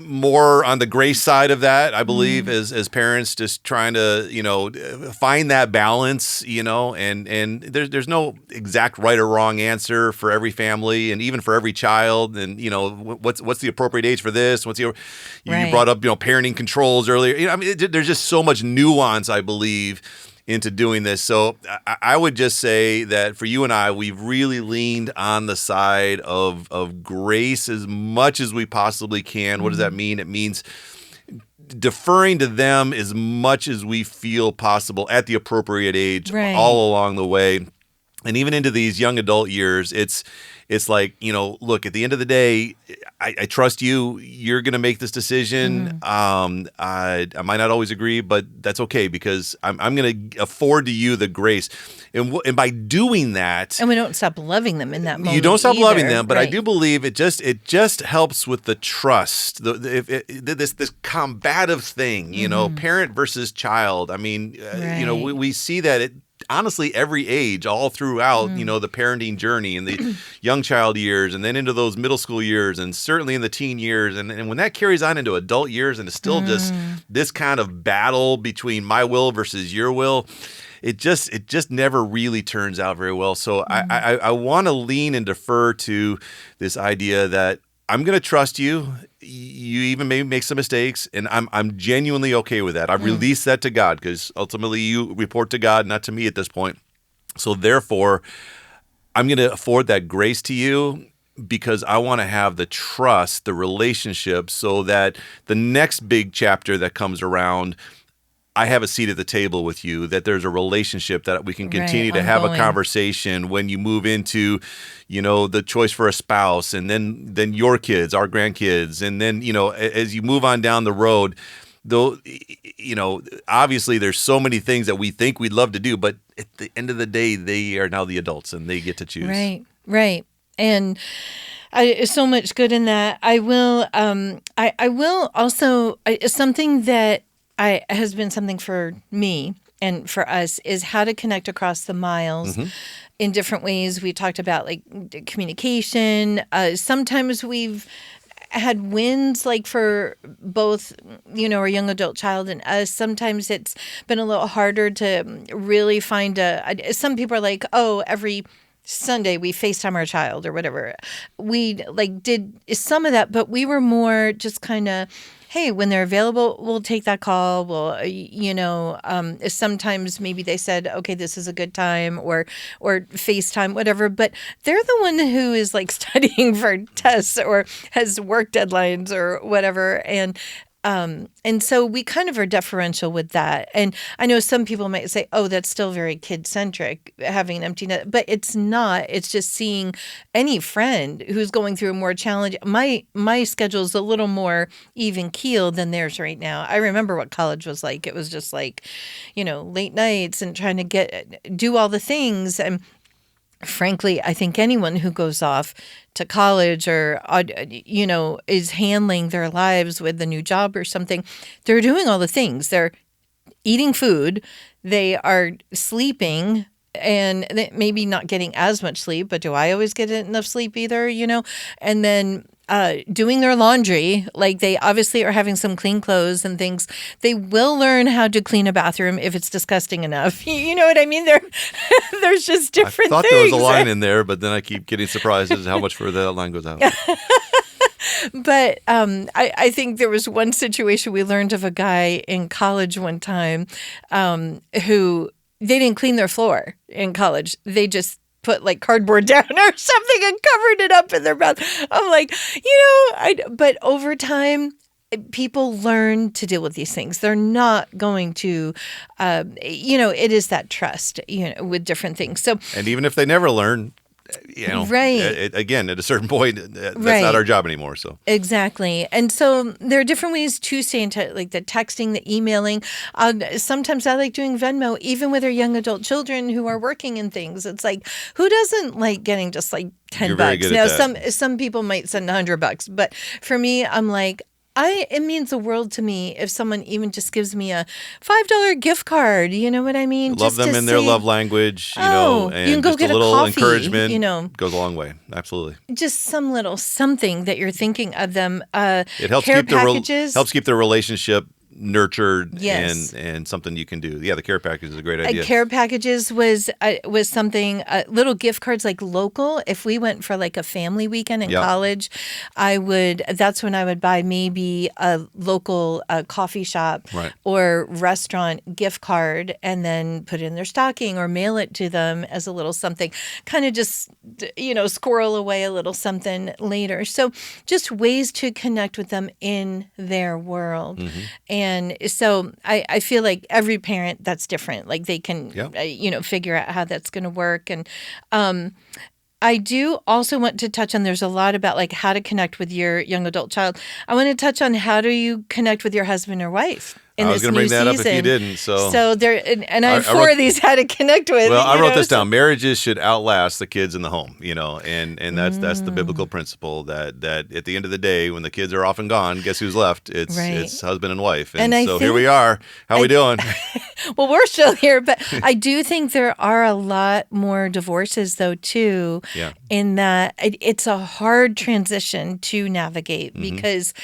[SPEAKER 2] more on the grace side of that, I believe, as parents, just trying to, find that balance, and there's no exact right or wrong answer for every family and even for every child. And, what's the appropriate age for this? You brought up, parenting controls earlier. There's just so much nuance, I believe, into doing this. So I would just say that for you and I, we've really leaned on the side of grace as much as we possibly can. What does that mean? It means deferring to them as much as we feel possible at the appropriate age, all along the way. And even into these young adult years, it's look, at the end of the day, I trust you. You're going to make this decision. I might not always agree, but that's okay, because I'm going to afford to you the grace. And by doing that,
[SPEAKER 1] and we don't stop loving them in that moment.
[SPEAKER 2] You don't stop
[SPEAKER 1] either.
[SPEAKER 2] loving them, but I do believe it just helps with the trust. This combative thing, parent versus child. I mean, we see that honestly every age, all throughout, the parenting journey and the young child years, and then into those middle school years, and certainly in the teen years. And when that carries on into adult years, and it's still just this kind of battle between my will versus your will, it just never really turns out very well. So I want to lean and defer to this idea that I'm going to trust you. You even maybe make some mistakes, and I'm genuinely okay with that. I've released that to God, because ultimately you report to God, not to me at this point. So therefore, I'm going to afford that grace to you, because I want to have the trust, the relationship, so that the next big chapter that comes around, I have a seat at the table with you, that there's a relationship that we can continue to have a conversation when you move into, the choice for a spouse, and then your kids, our grandkids. And then, as you move on down the road, though, obviously there's so many things that we think we'd love to do, but at the end of the day, they are now the adults and they get to choose.
[SPEAKER 1] Right. And so much good in that. I will also, something that has been something for me and for us is how to connect across the miles in different ways. We talked about like communication. Sometimes we've had wins like for both, our young adult child and us. Sometimes it's been a little harder to really find some people are like, oh, every Sunday we FaceTime our child or whatever. We did some of that, but we were more just kind of, hey, when they're available, we'll take that call. We'll, sometimes maybe they said, okay, this is a good time, or FaceTime, whatever. But they're the one who is like studying for tests or has work deadlines or whatever. And so we kind of are deferential with that. And I know some people might say, oh, that's still very kid-centric, having an empty net. But it's not. It's just seeing any friend who's going through a more challenge. My schedule is a little more even-keeled than theirs right now. I remember what college was like. It was just like, late nights and trying to do all the things. And frankly, I think anyone who goes off to college or, is handling their lives with a new job or something, they're doing all the things. They're eating food, they are sleeping, and maybe not getting as much sleep, but do I always get enough sleep either, And then doing their laundry, like they obviously are having some clean clothes and things. They will learn how to clean a bathroom if it's disgusting enough. You know what I mean? There's just different things.
[SPEAKER 2] I thought there was a line in there, but then I keep getting surprised as to how much further that line goes out.
[SPEAKER 1] But I think there was one situation we learned of a guy in college one time who they didn't clean their floor in college. They just put like cardboard down or something and covered it up in their mouth. I'm like, but over time, people learn to deal with these things. They're not going to, it is that trust, with different things. So, and
[SPEAKER 2] even if they never learn,
[SPEAKER 1] right.
[SPEAKER 2] Again, at a certain point, that's not our job anymore. So
[SPEAKER 1] exactly. And so there are different ways to stay in touch, like the texting, the emailing. Sometimes I like doing Venmo, even with our young adult children who are working in things. It's like, who doesn't like getting just like $10? Now, some people might send $100, but for me, I'm like, it means the world to me if someone even just gives me a $5 gift card. You know what I mean?
[SPEAKER 2] Love
[SPEAKER 1] just
[SPEAKER 2] them in their love language, and
[SPEAKER 1] you can go
[SPEAKER 2] just
[SPEAKER 1] get
[SPEAKER 2] a little
[SPEAKER 1] coffee,
[SPEAKER 2] encouragement goes a long way. Absolutely.
[SPEAKER 1] Just some little something that you're thinking of them.
[SPEAKER 2] It helps
[SPEAKER 1] care
[SPEAKER 2] keep
[SPEAKER 1] packages.
[SPEAKER 2] helps keep the relationship nurtured,
[SPEAKER 1] yes.
[SPEAKER 2] and something you can do. Yeah, the care package is a great idea.
[SPEAKER 1] Care packages was something, little gift cards like local. If we went for like a family weekend in college, that's when I would buy maybe a local coffee shop or restaurant gift card and then put it in their stocking or mail it to them as a little something, kind of just, squirrel away a little something later. So just ways to connect with them in their world. Mm-hmm. And so I feel like every parent, that's different. Like they can, figure out how that's going to work. And I do also want to touch on, there's a lot about like how to connect with your young adult child. I want to touch on, how do you connect with your husband or wife? in this new season. I was going to bring that up if you
[SPEAKER 2] didn't.
[SPEAKER 1] So there, and I have four of these how to connect with.
[SPEAKER 2] Well, I wrote this down. Marriages should outlast the kids in the home, and that's the biblical principle that at the end of the day, when the kids are off and gone, guess who's left? It's husband and wife. And so here we are. How are we doing?
[SPEAKER 1] Well, we're still here, but I do think there are a lot more divorces, though, too, in that it's a hard transition to navigate because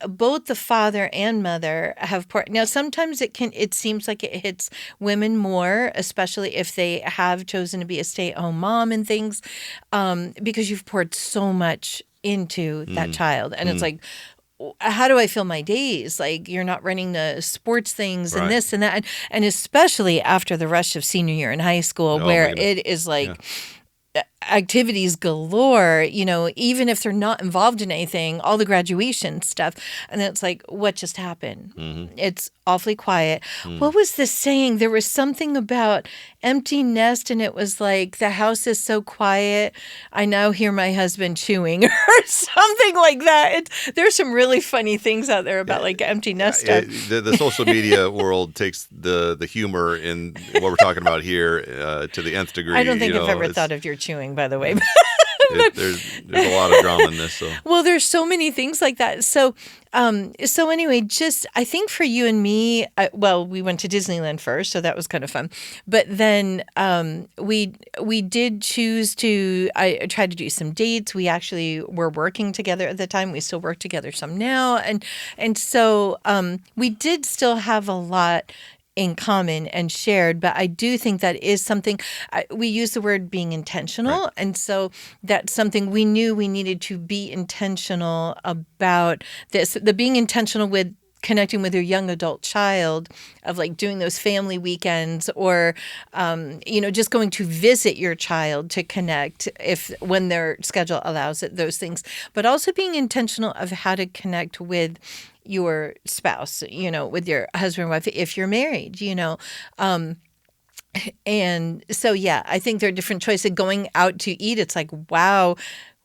[SPEAKER 1] both the father and mother have now sometimes it seems like it hits women more, especially if they have chosen to be a stay-at-home mom and things, because you've poured so much into that child, and it's like, how do I fill my days? Like, you're not running the sports things and this and that, and especially after the rush of senior year in high school, where it is like activities galore, even if they're not involved in anything, all the graduation stuff. And then it's like, what just happened? It's awfully quiet. What was the saying? There was something about empty nest, and it was like, the house is so quiet, I now hear my husband chewing, or something like that. There's some really funny things out there about like empty nest stuff.
[SPEAKER 2] The social media world takes the humor in what we're talking about here to the nth degree.
[SPEAKER 1] I don't think I've ever thought of your chewing, by the way.
[SPEAKER 2] There's a lot of drama in this. So.
[SPEAKER 1] Well, there's so many things like that. So anyway, just I think for you and me, we went to Disneyland first, so that was kind of fun. But then we did choose to. I tried to do some dates. We actually were working together at the time. We still work together some now, and so we did still have a lot in common and shared, but I do think that is something, we use the word being intentional, and so that's something we knew we needed to be intentional about this, the being intentional with connecting with your young adult child, of like doing those family weekends, or just going to visit your child to connect when their schedule allows it, those things, but also being intentional of how to connect with your spouse, with your husband or wife, if you're married, and so, I think there are different choices. Going out to eat, it's like, wow,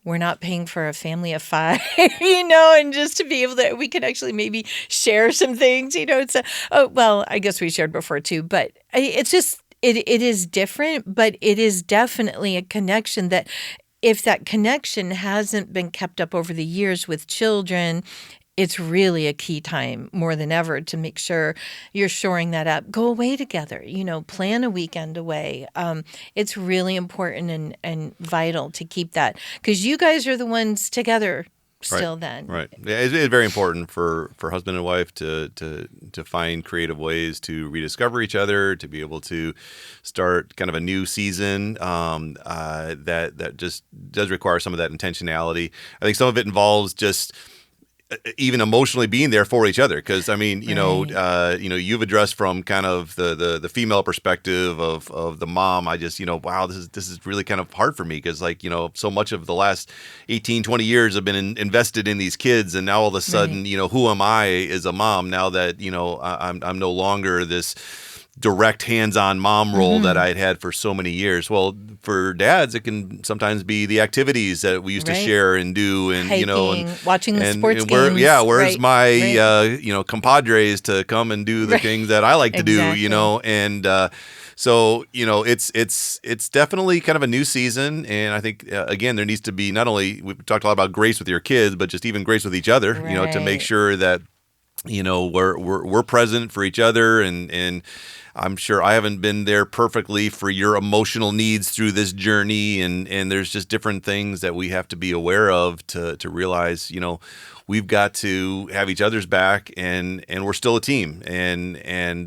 [SPEAKER 1] we're not paying for a family of 5, and just to be able to, we can actually maybe share some things, it's I guess we shared before too, but it's just, it is different, but it is definitely a connection that if that connection hasn't been kept up over the years with children, it's really a key time more than ever to make sure you're shoring that up. Go away together, plan a weekend away. It's really important and vital to keep that, because you guys are the ones together still then.
[SPEAKER 2] Right. Yeah, it's very important for husband and wife to find creative ways to rediscover each other, to be able to start kind of a new season that just does require some of that intentionality. I think some of it involves just even emotionally being there for each other, because you've addressed from kind of the female perspective of the mom. I just wow, this is really kind of hard for me, because so much of the last 18-20 years have been invested in these kids, and now all of a sudden who am I as a mom now that I'm no longer this direct hands-on mom role that I had for so many years. Well, for dads, it can sometimes be the activities that we used to share and do, and
[SPEAKER 1] hiking,
[SPEAKER 2] and
[SPEAKER 1] watching the sports games.
[SPEAKER 2] Where's my compadres to come and do the things that I like to do, and so it's definitely kind of a new season, and I think again there needs to be, not only, we've talked a lot about grace with your kids, but just even grace with each other, to make sure that we're present for each other, and I'm sure I haven't been there perfectly for your emotional needs through this journey, and there's just different things that we have to be aware of to realize, we've got to have each other's back, and we're still a team, and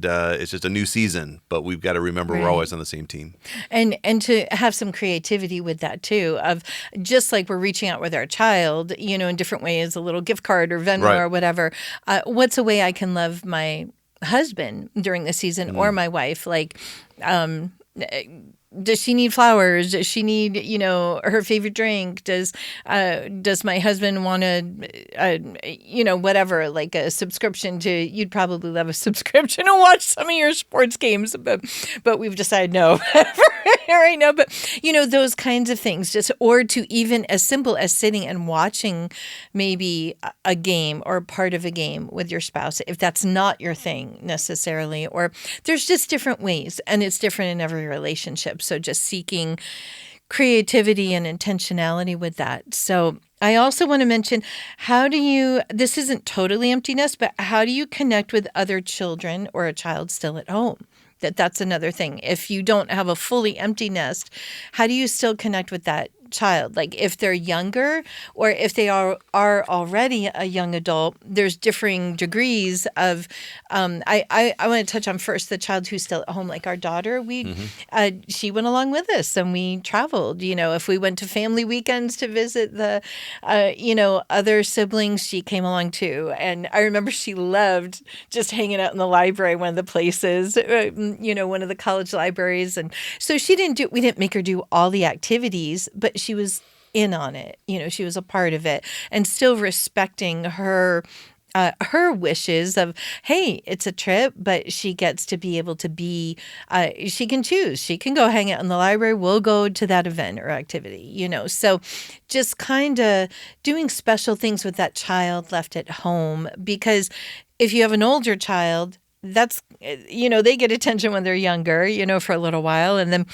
[SPEAKER 2] it's just a new season, but we've got to remember we're always on the same team. And
[SPEAKER 1] to have some creativity with that too, of just like we're reaching out with our child, in different ways, a little gift card or Venmo or whatever. What's a way I can love my husband during the season, or my wife? Like, does she need flowers? Does she need, her favorite drink? Does my husband want whatever, like a subscription to, you'd probably love a subscription to watch some of your sports games, but we've decided no right now. But, those kinds of things, just, or to even as simple as sitting and watching maybe a game or part of a game with your spouse, if that's not your thing necessarily, or there's just different ways, and it's different in every relationship. So just seeking creativity and intentionality with that. So I also want to mention, this isn't totally empty nest, but how do you connect with other children or a child still at home? That's another thing. If you don't have a fully empty nest, how do you still connect with that child? Like if they're younger or if they are already a young adult, there's differing degrees of, I want to touch on first the child who's still at home, like our daughter. She went along with us and we traveled. If we went to family weekends to visit the, other siblings, she came along too. And I remember she loved just hanging out in the library, one of the places, one of the college libraries. And so we didn't make her do all the activities, but she was in on it. She was a part of it, and still respecting her wishes of, hey, it's a trip, but she gets to be able to be, she can choose. She can go hang out in the library. We'll go to that event or activity, So just kind of doing special things with that child left at home, because if you have an older child, that's, they get attention when they're younger, for a little while. And then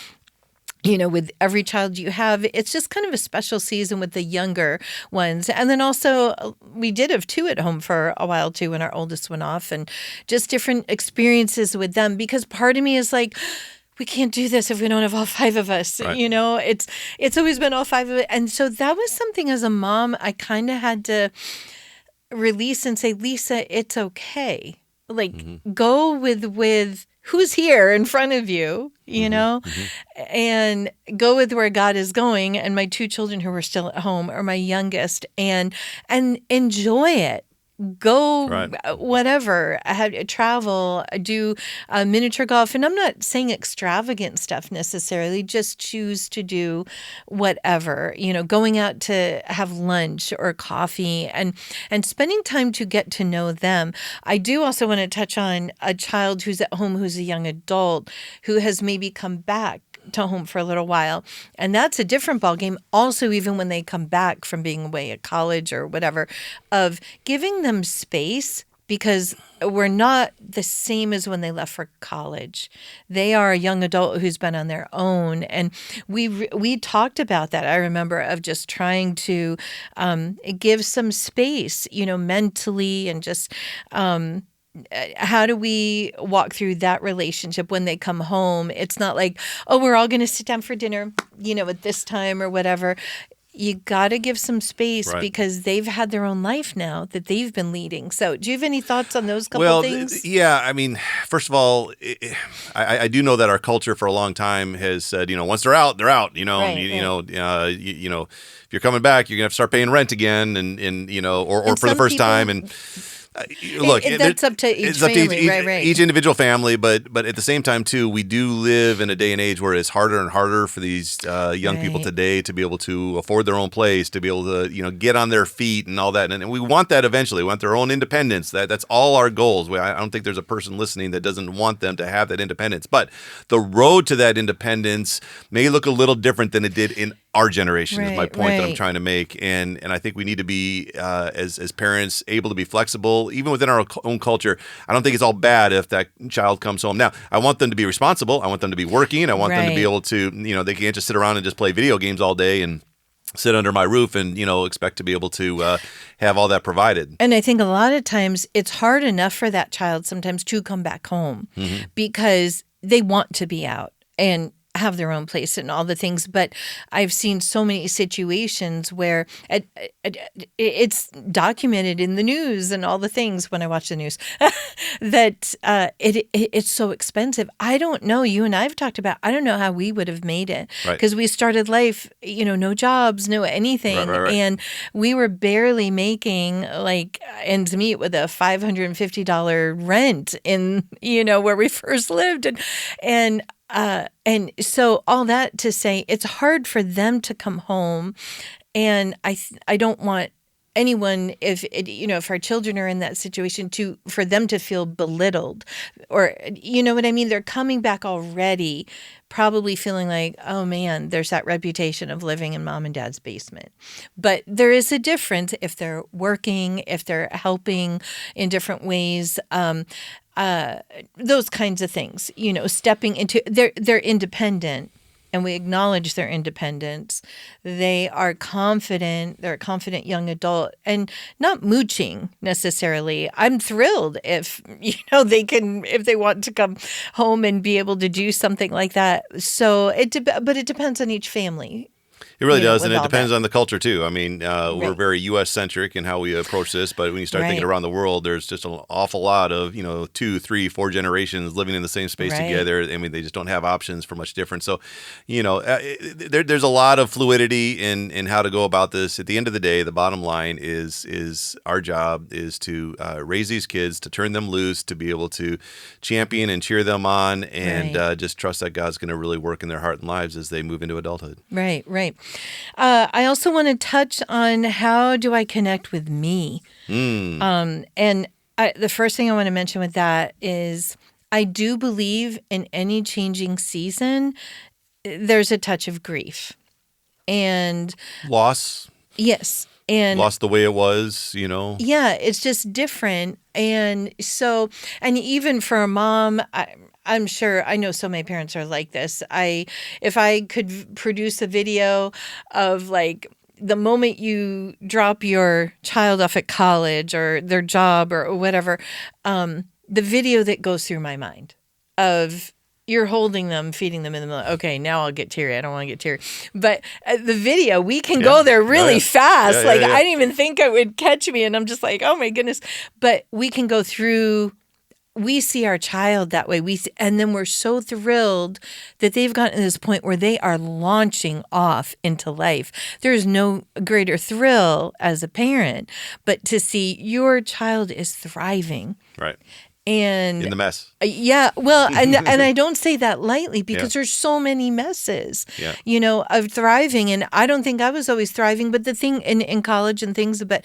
[SPEAKER 1] with every child you have, it's just kind of a special season with the younger ones. And then also we did have 2 at home for a while too when our oldest went off, and just different experiences with them, because part of me is like, we can't do this if we don't have all 5 of us.
[SPEAKER 2] Right.
[SPEAKER 1] It's always been all 5 of it. And so that was something as a mom I kind of had to release and say, Lisa, it's okay. Like, go with who's here in front of you, and go with where God is going. And my 2 children who were still at home are my youngest, and enjoy it. Go whatever, travel, do miniature golf. And I'm not saying extravagant stuff necessarily, just choose to do whatever, going out to have lunch or coffee and spending time to get to know them. I do also want to touch on a child who's at home, who's a young adult, who has maybe come back to home for a little while. And that's a different ballgame. Also, even when they come back from being away at college or whatever, of giving them space, because we're not the same as when they left for college. They are a young adult who's been on their own. And we talked about that. I remember of just trying to give some space, mentally, and just how do we walk through that relationship when they come home? It's not like, oh, we're all going to sit down for dinner, at this time or whatever. You got to give some space, because they've had their own life now that they've been leading. So do you have any thoughts on those couple things?
[SPEAKER 2] Yeah. I mean, first of all, I do know that our culture for a long time has said, once they're out, they're out, if you're coming back, you're going to have to start paying rent again and or for the first time. And look,
[SPEAKER 1] that's up to each family, right?
[SPEAKER 2] Each individual family, but at the same time too, we do live in a day and age where it's harder and harder for these young people today to be able to afford their own place, to be able to get on their feet and all that, and we want that eventually. We want their own independence. That's all our goals. I don't think there's a person listening that doesn't want them to have that independence, but the road to that independence may look a little different than it did in our generation, is my point that I'm trying to make. And I think we need to be, as parents, able to be flexible, even within our own culture. I don't think it's all bad if that child comes home. Now, I want them to be responsible. I want them to be working. I want them to be able to, they can't just sit around and just play video games all day and sit under my roof and, expect to be able to have all that provided.
[SPEAKER 1] And I think a lot of times it's hard enough for that child sometimes to come back home because they want to be out and have their own place and all the things. But I've seen so many situations where it's documented in the news and all the things when I watch the news that it's so expensive. I don't know. You and I have talked about, I don't know how we would have made it because we started life, no jobs, no anything. Right. And we were barely making ends meet with a $550 rent in, where we first lived. And And so all that to say, it's hard for them to come home. And I don't want anyone, if our children are in that situation, for them to feel belittled, or you know what I mean. They're coming back already, probably feeling like, oh man, there's that reputation of living in mom and dad's basement. But there is a difference if they're working, if they're helping in different ways. Those kinds of things, stepping into, they're independent. And we acknowledge their independence. They are confident. They're a confident young adult and not mooching necessarily. I'm thrilled if, if they want to come home and be able to do something like that. So but it depends on each family.
[SPEAKER 2] It really does, and it depends on the culture, too. I mean, we're very U.S.-centric in how we approach this, but when you start thinking around the world, there's just an awful lot of, 2, 3, 4 generations living in the same space together. I mean, they just don't have options for much different. So, there's a lot of fluidity in how to go about this. At the end of the day, the bottom line is our job is to raise these kids, to turn them loose, to be able to champion and cheer them on, and just trust that God's going to really work in their heart and lives as they move into adulthood.
[SPEAKER 1] Right. I also want to touch on how do I connect with me? The first thing I want to mention with that is I do believe in any changing season, there's a touch of grief and
[SPEAKER 2] loss.
[SPEAKER 1] Yes. And
[SPEAKER 2] lost the way it was,
[SPEAKER 1] Yeah, it's just different. And so, and even for a mom, I'm sure, I know so many parents are like this. If I could produce a video of like the moment you drop your child off at college or their job or whatever, the video that goes through my mind of you're holding them, feeding them in the middle. Okay, now I'll get teary. I don't want to get teary. But the video, we can go there really fast. I didn't even think it would catch me. And I'm just like, oh my goodness. But we can go through. We see our child that way. And then we're so thrilled that they've gotten to this point where they are launching off into life. There's no greater thrill as a parent, but to see your child is thriving.
[SPEAKER 2] Right.
[SPEAKER 1] And
[SPEAKER 2] in the mess.
[SPEAKER 1] Yeah. Well, and I don't say that lightly because there's so many messes, of thriving. And I don't think I was always thriving, but the thing in college and things, but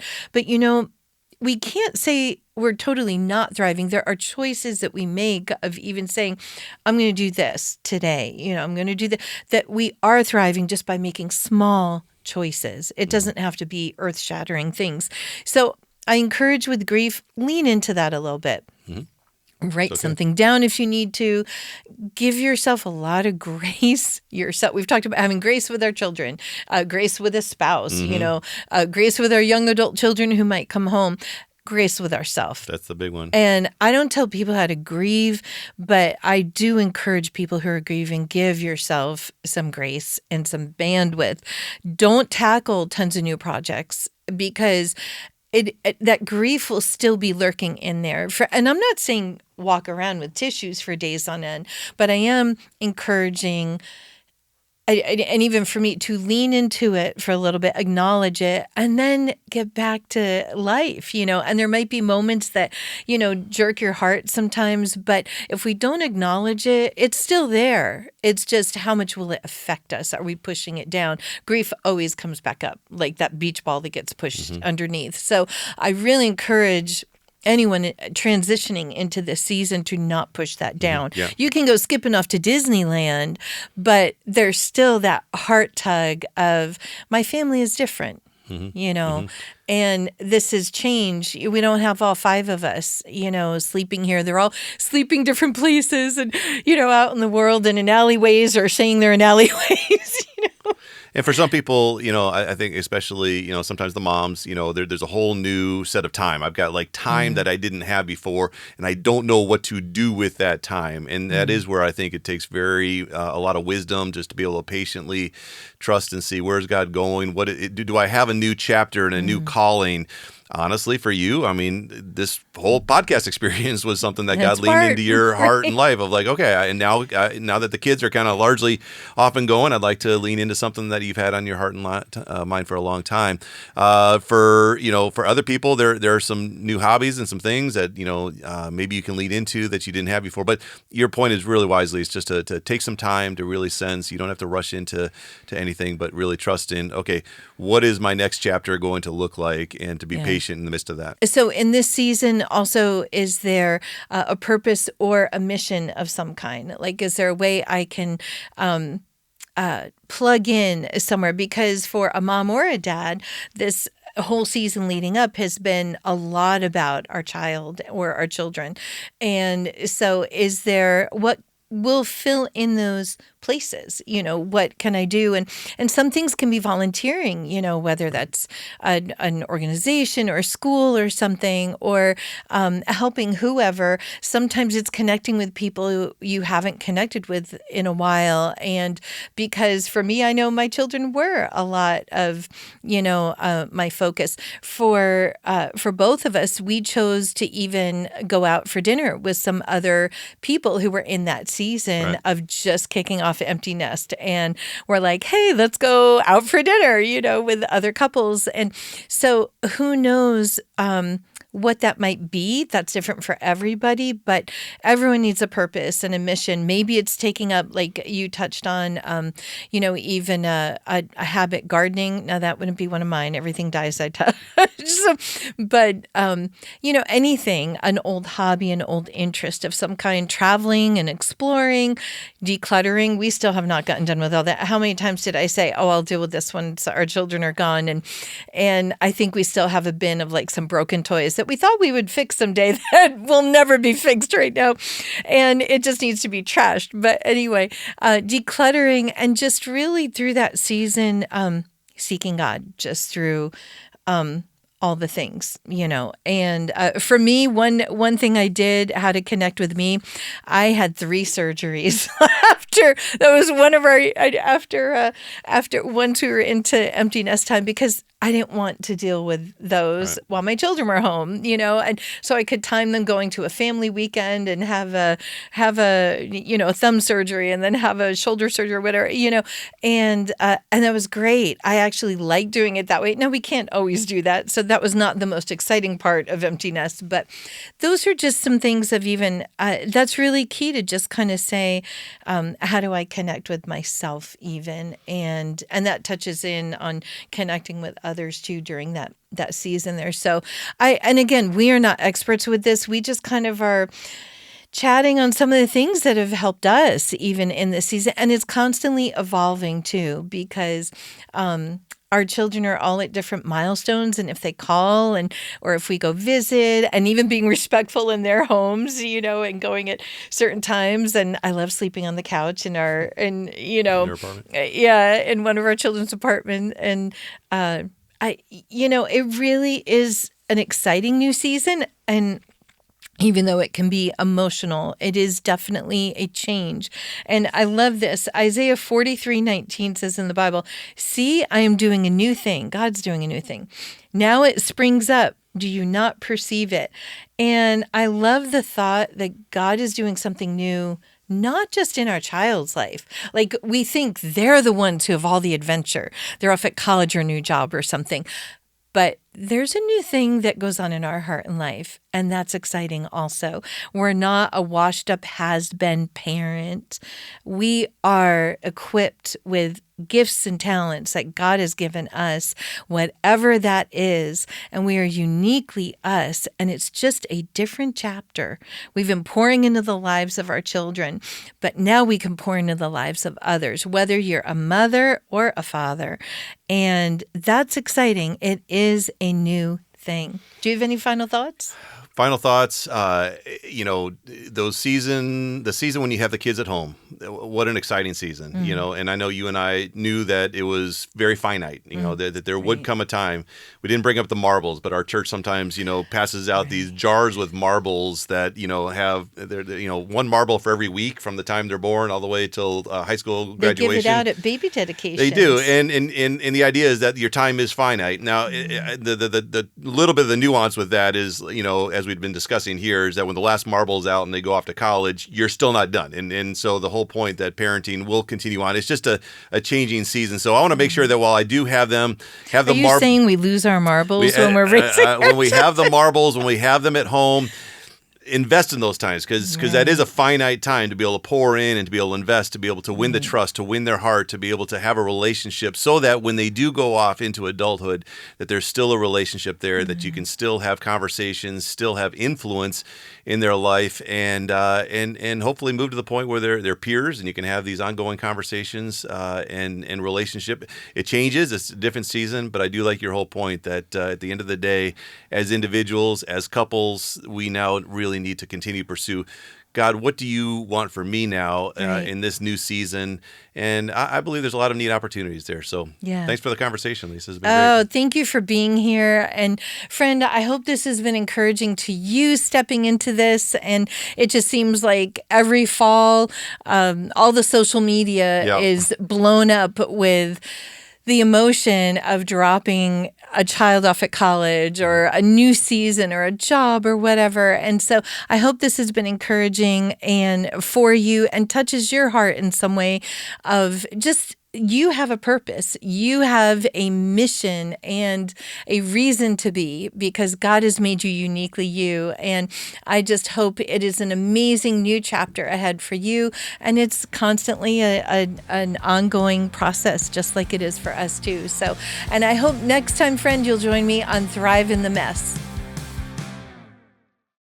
[SPEAKER 1] we can't say we're totally not thriving. There are choices that we make of even saying, I'm going to do this today. I'm going to do that we are thriving just by making small choices. It doesn't have to be earth-shattering things. So I encourage with grief, lean into that a little bit. Write something down if you need to. Give yourself a lot of grace. We've talked about having grace with our children, grace with a spouse, grace with our young adult children who might come home, grace with ourselves.
[SPEAKER 2] That's the big one.
[SPEAKER 1] And I don't tell people how to grieve, but I do encourage people who are grieving, give yourself some grace and some bandwidth. Don't tackle tons of new projects because that grief will still be lurking in there. And I'm not saying walk around with tissues for days on end, but I am encouraging, and even for me, to lean into it for a little bit, acknowledge it, and then get back to life, And there might be moments that, jerk your heart sometimes, but if we don't acknowledge it, it's still there. It's just how much will it affect us? Are we pushing it down? Grief always comes back up, like that beach ball that gets pushed underneath. So I really encourage anyone transitioning into this season to not push that down. Yeah. You can go skipping off to Disneyland, but there's still that heart tug of my family is different, and this has changed. We don't have all 5 of us, sleeping here. They're all sleeping different places and, out in the world and in alleyways or saying they're in alleyways,
[SPEAKER 2] And for some people, I think especially, sometimes the moms, there's a whole new set of time. I've got like time that I didn't have before, and I don't know what to do with that time. And that is where I think it takes a lot of wisdom just to be able to patiently trust and see where's God going. Do I have a new chapter and a new calling? honestly, for you, I mean, this whole podcast experience was something that God leaned into your heart and life of like, okay, and now that the kids are kind of largely off and going, I'd like to lean into something that you've had on your heart and mind for a long time. For other people, there are some new hobbies and some things that, maybe you can lead into that you didn't have before. But your point is really wisely, it's just to take some time to really sense. You don't have to rush into anything, but really trust in, okay, what is my next chapter going to look like, and to be patient in the midst of that.
[SPEAKER 1] So in this season also, is there a purpose or a mission of some kind? Like, is there a way I can plug in somewhere? Because for a mom or a dad, this whole season leading up has been a lot about our child or our children. And so is there, what will fill in those places? What can I do? And some things can be volunteering, whether that's an organization or a school or something, or helping whoever. Sometimes it's connecting with people who you haven't connected with in a while. And because for me, I know my children were a lot of, my focus. For both of us, we chose to even go out for dinner with some other people who were in that season of just kicking off empty nest, and we're like, hey, let's go out for dinner, with other couples. And so who knows what that might be. That's different for everybody, but everyone needs a purpose and a mission. Maybe it's taking up, like you touched on, even a habit, gardening. Now that wouldn't be one of mine. Everything dies I touch. But anything, an old hobby, an old interest of some kind, traveling and exploring, decluttering. We still have not gotten done with all that. How many times did I say, oh, I'll deal with this once our children are gone? And I think we still have a bin of like some broken toys that we thought we would fix someday that will never be fixed right now. And it just needs to be trashed. But anyway, decluttering, and just really through that season, seeking God just through all the things, And for me, one thing I did, how to connect with me, I had 3 surgeries after that was one of our after once we were into empty nest time, because I didn't want to deal with those while my children were home, and so I could time them going to a family weekend and have a thumb surgery and then have a shoulder surgery or whatever, and that was great. I actually like doing it that way. Now we can't always do that, so that was not the most exciting part of empty nest, but those are just some things of even that's really key to just kind of say, how do I connect with myself even, and that touches in on connecting with others too during that season there. So and again, we are not experts with this. We just kind of are chatting on some of the things that have helped us even in this season. And it's constantly evolving too, because our children are all at different milestones, and if they call or if we go visit, and even being respectful in their homes, and going at certain times. And I love sleeping on the couch in our in one of our children's apartment. And it really is an exciting new season. And even though it can be emotional, it is definitely a change. And I love this. Isaiah 43:19 says in the Bible, see, I am doing a new thing. God's doing a new thing. Now it springs up. Do you not perceive it? And I love the thought that God is doing something new, not just in our child's life. Like, we think they're the ones who have all the adventure. They're off at college or a new job or something. But there's a new thing that goes on in our heart and life, and that's exciting also. We're not a washed up has-been parent. We are equipped with gifts and talents that God has given us, whatever that is, and we are uniquely us, and it's just a different chapter. We've been pouring into the lives of our children, but now we can pour into the lives of others, whether you're a mother or a father, and that's exciting. It is a new thing. Do you have any final thoughts?
[SPEAKER 2] Final thoughts, the season when you have the kids at home, what an exciting season, and I know you and I knew that it was very finite, that there would come a time. We didn't bring up the marbles, but our church sometimes, passes out these jars with marbles that, have, one marble for every week from the time they're born all the way till high school graduation.
[SPEAKER 1] They give it out at baby dedications.
[SPEAKER 2] They do, and the idea is that your time is finite. Now, the little bit of the nuance with that is, as we've been discussing here, is that when the last marble is out and they go off to college, you're still not done. And so the whole point that parenting will continue on. It's just a changing season. So I want to make sure that while I do have them,
[SPEAKER 1] Are you saying we lose our marbles when we're raising
[SPEAKER 2] when we have the marbles, when we have them at home, invest in those times because that is a finite time to be able to pour in and to be able to invest, to be able to win the trust, to win their heart, to be able to have a relationship so that when they do go off into adulthood, that there's still a relationship there, that you can still have conversations, still have influence in their life, and hopefully move to the point where they're peers and you can have these ongoing conversations and relationship. It changes. It's a different season, but I do like your whole point that at the end of the day, as individuals, as couples, we now really need to continue to pursue, God, what do you want for me now in this new season? And I believe there's a lot of neat opportunities there. So thanks for the conversation, Lisa. It's been great.
[SPEAKER 1] Thank you for being here. And friend, I hope this has been encouraging to you stepping into this. And it just seems like every fall, all the social media is blown up with the emotion of dropping a child off at college or a new season or a job or whatever. And so I hope this has been encouraging and for you and touches your heart in some way of just you have a purpose. You have a mission and a reason to be because God has made you uniquely you. And I just hope it is an amazing new chapter ahead for you. And it's constantly an ongoing process, just like it is for us too. So, and I hope next time, friend, you'll join me on Thrive in the Mess.